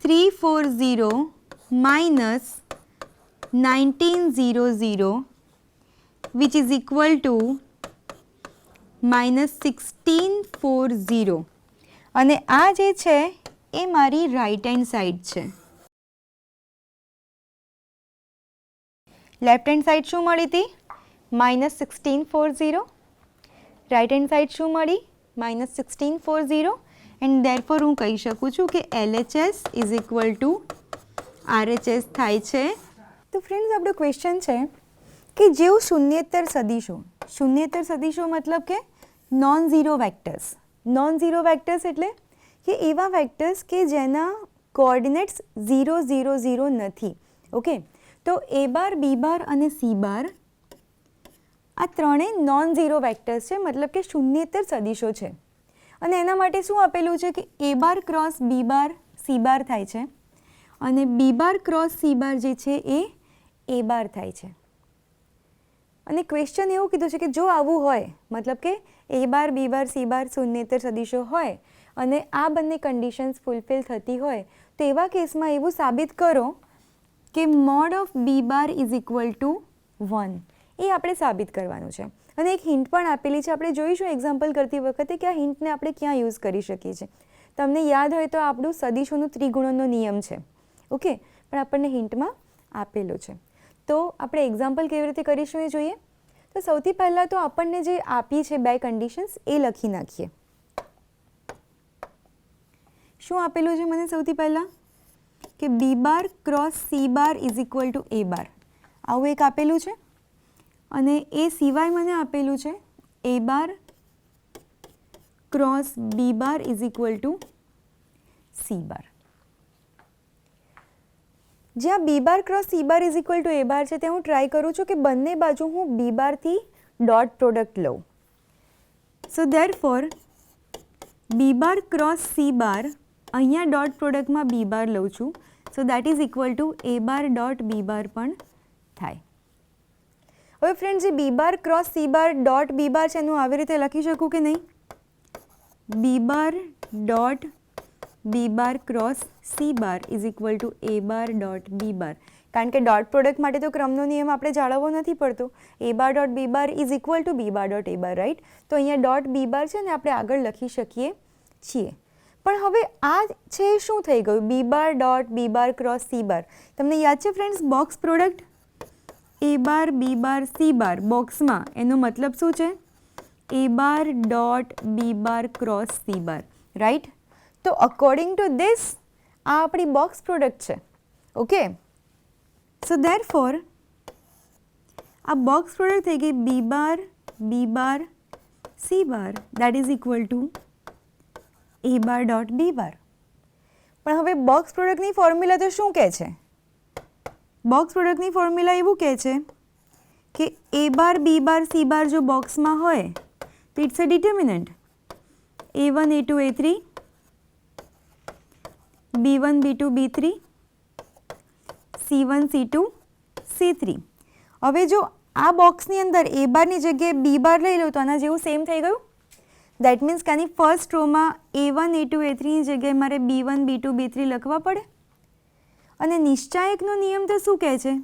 340 minus 1900 which is equal to minus 1640. અને આ જે છે એ મારી right hand side છે. Left hand side શું મળી હતી? -1640. Right hand side શું મળી? -1640. એન્ડ ધેરફોર હું કહી શકું છું કે LHS is equal two RHS થાય છે. તો ફ્રેન્ડ્સ આપણો ક્વેશ્ચન છે કે જેવું શૂન્યેતર સદીશો મતલબ કે non zero vectors. Non zero vectors એટલે કે એવા વેક્ટર્સ કે જેના કોઓર્ડિનેટ્સ 0 0 0 નથી. ઓકે, તો A બાર, B બાર અને C બાર આ ત્રણેય નોન ઝીરો વેક્ટર્સ છે, મતલબ કે શૂન્યેતર સદીશો છે. અને એના માટે શું આપેલું છે કે A bar cross B bar C બાર થાય છે અને B બાર ક્રોસ C બાર જે છે એ A બાર થાય છે. અને ક્વેશ્ચન એવું કીધું છે કે જો આવું હોય, મતલબ કે A bar B bar C બાર શૂન્યેતર સદીશો હોય અને આ બંને કન્ડિશન્સ ફૂલફિલ થતી હોય તો એવા કેસમાં એવું સાબિત કરો કે mod of B bar is equal to 1. એ આપણે સાબિત કરવાનું છે. અને એક હિન્ટ પણ આપેલી છે, આપણે જોઈશું એક્ઝામ્પલ કરતી વખતે કે આ હિન્ટને આપણે ક્યાં યુઝ કરી શકીએ છીએ. તમને યાદ હોય તો આપણું સદીશોનું ત્રિગુણનનો નિયમ છે. ઓકે, પણ આપણને હિન્ટમાં આપેલો છે. તો આપણે એક્ઝામ્પલ કેવી રીતે કરીશું એ જોઈએ. તો સૌથી પહેલાં તો આપણને જે આપી છે બે કન્ડિશન્સ એ લખી નાખીએ. શું આપેલું છે મને સૌથી પહેલાં? કે B bar cross C bar is equal two A બાર, આવું એક આપેલું છે. અને એ સિવાય મને આપેલું છે A bar cross B bar is equal two C બાર. જ્યાં B bar cross C bar is equal two A બાર છે ત્યાં હું ટ્રાય કરું છું કે બંને બાજુ હું B બારથી ડોટ પ્રોડક્ટ લઉં. So therefore B bar cross C bar અહીંયા ડોટ પ્રોડક્ટમાં બી બાર લઉં છું, so that is equal to A bar dot B bar પણ થાય. હવે ફ્રેન્ડ્સ, જે B bar cross C bar dot B bar છે એનું આવી રીતે લખી શકું કે નહીં? B bar dot B bar cross C bar is equal to A bar dot B bar. કારણ કે ડોટ પ્રોડક્ટ માટે તો ક્રમનો નિયમ આપણે જાળવવો નથી પડતો. A bar dot B bar is equal to B bar dot A bar, right? તો અહીંયા ડોટ બી બાર છે ને આપણે આગળ લખી શકીએ છીએ. પણ હવે આ છે શું થઈ ગયું? B bar dot B bar cross C bar. તમને યાદ છે friends, box product A bar B bar C bar બોક્સમાં, એનો મતલબ શું છે? A bar dot B bar cross C bar, right? તો અકોર્ડિંગ ટુ ધીસ આ આપણી બોક્સ પ્રોડક્ટ છે. ઓકે, સો ધેરફોર આ બોક્સ પ્રોડક્ટ થઈ ગઈ B bar C bar that is equal to A bar dot B bar. પણ હવે box પ્રોડક્ટની ફોર્મ્યુલા તો શું કહે છે? બોક્સ પ્રોડક્ટની ફોર્મ્યુલા એવું કહે છે કે A bar B bar C બાર જો બોક્સમાં હોય તો it's a determinant A1 A2 A3 B1 B2 B3 C1 C2 C3. હવે જો આ બોક્સની અંદર એ બારની જગ્યાએ બી બાર લઈ લો તો આના જેવું સેમ થઈ ગયું. દેટ મીન્સ કે આની ફર્સ્ટ રોમાં A1 A2 A3ની જગ્યાએ મારે B1 B2 B3 લખવા પડે. અને નિશ્ચાયકનો નિયમ તો શું કહે છે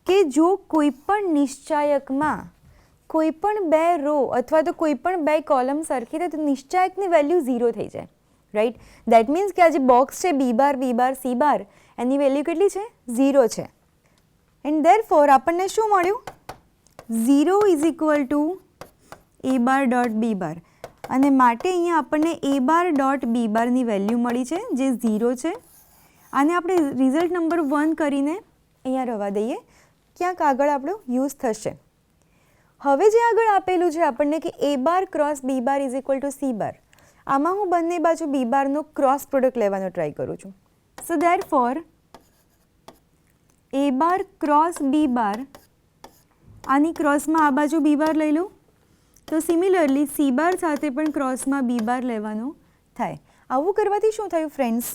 કે જો કોઈ પણ નિશ્ચાયકમાં કોઈ પણ બે રો અથવા તો કોઈ પણ બે કોલમ સરખી થાય તો નિશ્ચાયકની વેલ્યુ 0 થઈ જાય, રાઈટ? દેટ મીન્સ કે આ જે બોક્સ છે બી બાર સી બાર એની વેલ્યુ કેટલી છે? 0 છે. એન્ડ ધેરફોર આપણને શું મળ્યું? 0 is equal to A bar dot B bar. અને માટે અહીંયા આપણને એ બાર ડોટ બી બારની વેલ્યુ મળી છે જે 0 છે. આને આપણે રિઝલ્ટ નંબર 1 કરીને અહીંયા રહેવા દઈએ, ક્યાંક આગળ આપણો યુઝ થશે. હવે જે આગળ આપેલું છે આપણને કે A bar cross B bar is equal to C bar, આમાં હું બંને બાજુ બી બારનો ક્રોસ પ્રોડક્ટ લેવાનો ટ્રાય કરું છું. સો ધેરફોર એ બાર ક્રોસ બી બાર, આની ક્રોસમાં આ બાજુ બી બાર લઈ લઉં તો સિમિલરલી સી બાર સાથે પણ ક્રોસમાં બી બાર લેવાનો થાય. આવું કરવાથી શું થયું ફ્રેન્ડ્સ?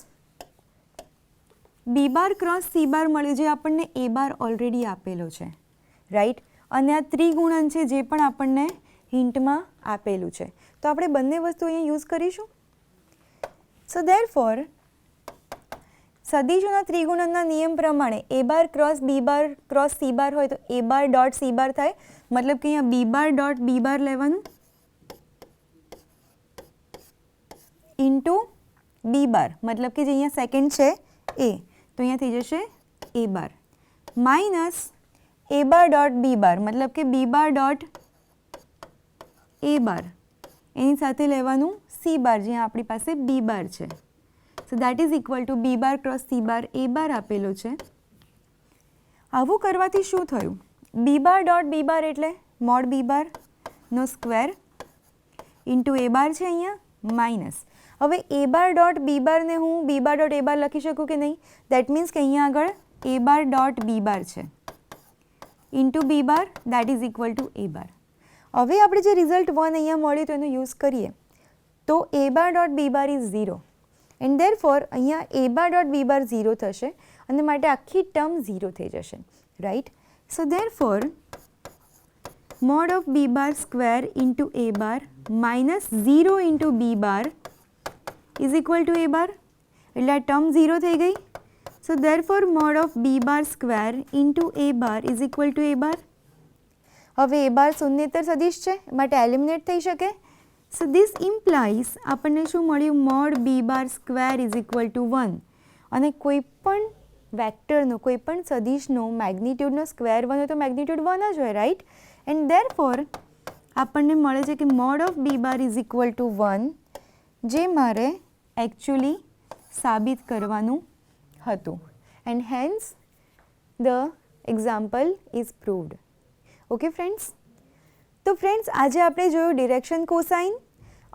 બી બાર ક્રોસ સી બાર મળ્યું જે આપણને એ બાર ઓલરેડી આપેલો છે, રાઈટ? અને આ ત્રિગુણન છે જે પણ આપણને હિન્ટમાં આપેલું છે. તો આપણે બંને વસ્તુ અહીંયા યુઝ કરીશું. સો ધેરફોર સદિશોના ત્રિગુણનના નિયમ પ્રમાણે એ bar cross B bar cross C બાર હોય તો એ બાર ડોટ સી બાર થાય. મતલબ કે અહીંયા બી બાર ડોટ બી બાર લેવાનું ઇન્ટુ બી બાર, મતલબ કે જે અહીંયા સેકન્ડ છે એ, તો અહીંયા થઈ જશે એ બાર માઇનસ એ બાર ડોટ બી બાર, મતલબ કે બી બાર ડોટ એ બાર એની સાથે લેવાનું સી બાર જ્યાં આપણી પાસે બી બાર છે. So that is equal to B bar cross C bar A bar આપેલો છે. આવું કરવાથી શું થયું? બી બાર ડોટ બી બાર એટલે મોડ બી બારનો સ્ક્વેર ઇન્ટુ એ બાર છે અહીંયા માઇનસ. હવે એ બાર ડોટ બી બારને હું બી બાર ડોટ એ બાર લખી શકું કે નહીં? દેટ મીન્સ કે અહીંયા આગળ એ બાર ડોટ બી બાર છે into B bar that is equal to A bar. હવે આપણે જે રિઝલ્ટ 1 અહીંયા મળ્યું તો એનો યુઝ કરીએ તો A bar dot B bar is 0 and therefore અહીંયા એ બાર ડોટ બી બાર 0 થશે અને માટે આખી ટર્મ 0 થઈ જશે, right? So therefore mod of B bar square into A bar minus 0 into B bar is equal to A bar, એટલે આ term 0 થઈ ગઈ. So therefore mod of B bar square into A bar is equal to A bar. હવે A બાર શૂન્યેતર સદિશ છે માટે eliminate થઈ શકે. સો ધીસ ઇમ્પ્લાઇઝ આપણને શું મળ્યું? Mod b bar square is equal to 1. અને કોઈ પણ વેક્ટરનો કોઈ પણ સદિશનો મેગ્નિટ્યુડનો સ્ક્વેર 1 હોય તો મેગ્નિટ્યુડ 1 જ હોય, રાઈટ? એન્ડ ધેરફોર આપણને મળે છે કે mod of B bar is equal to 1, જે મારે એકચ્યુઅલી સાબિત કરવાનું હતું. And hence the example is proved. Okay friends? તો ફ્રેન્ડ્સ આજે આપણે જોયું ડિરેક્શન કોસાઇન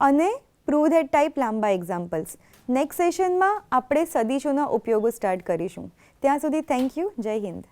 અને પ્રૂવ ધેટ ટાઈપ લાંબા એક્ઝામ્પલ્સ. નેક્સ્ટ સેશનમાં આપણે સદિશોના ઉપયોગો સ્ટાર્ટ કરીશું. ત્યાં સુધી થેન્ક યુ. જય હિન્દ.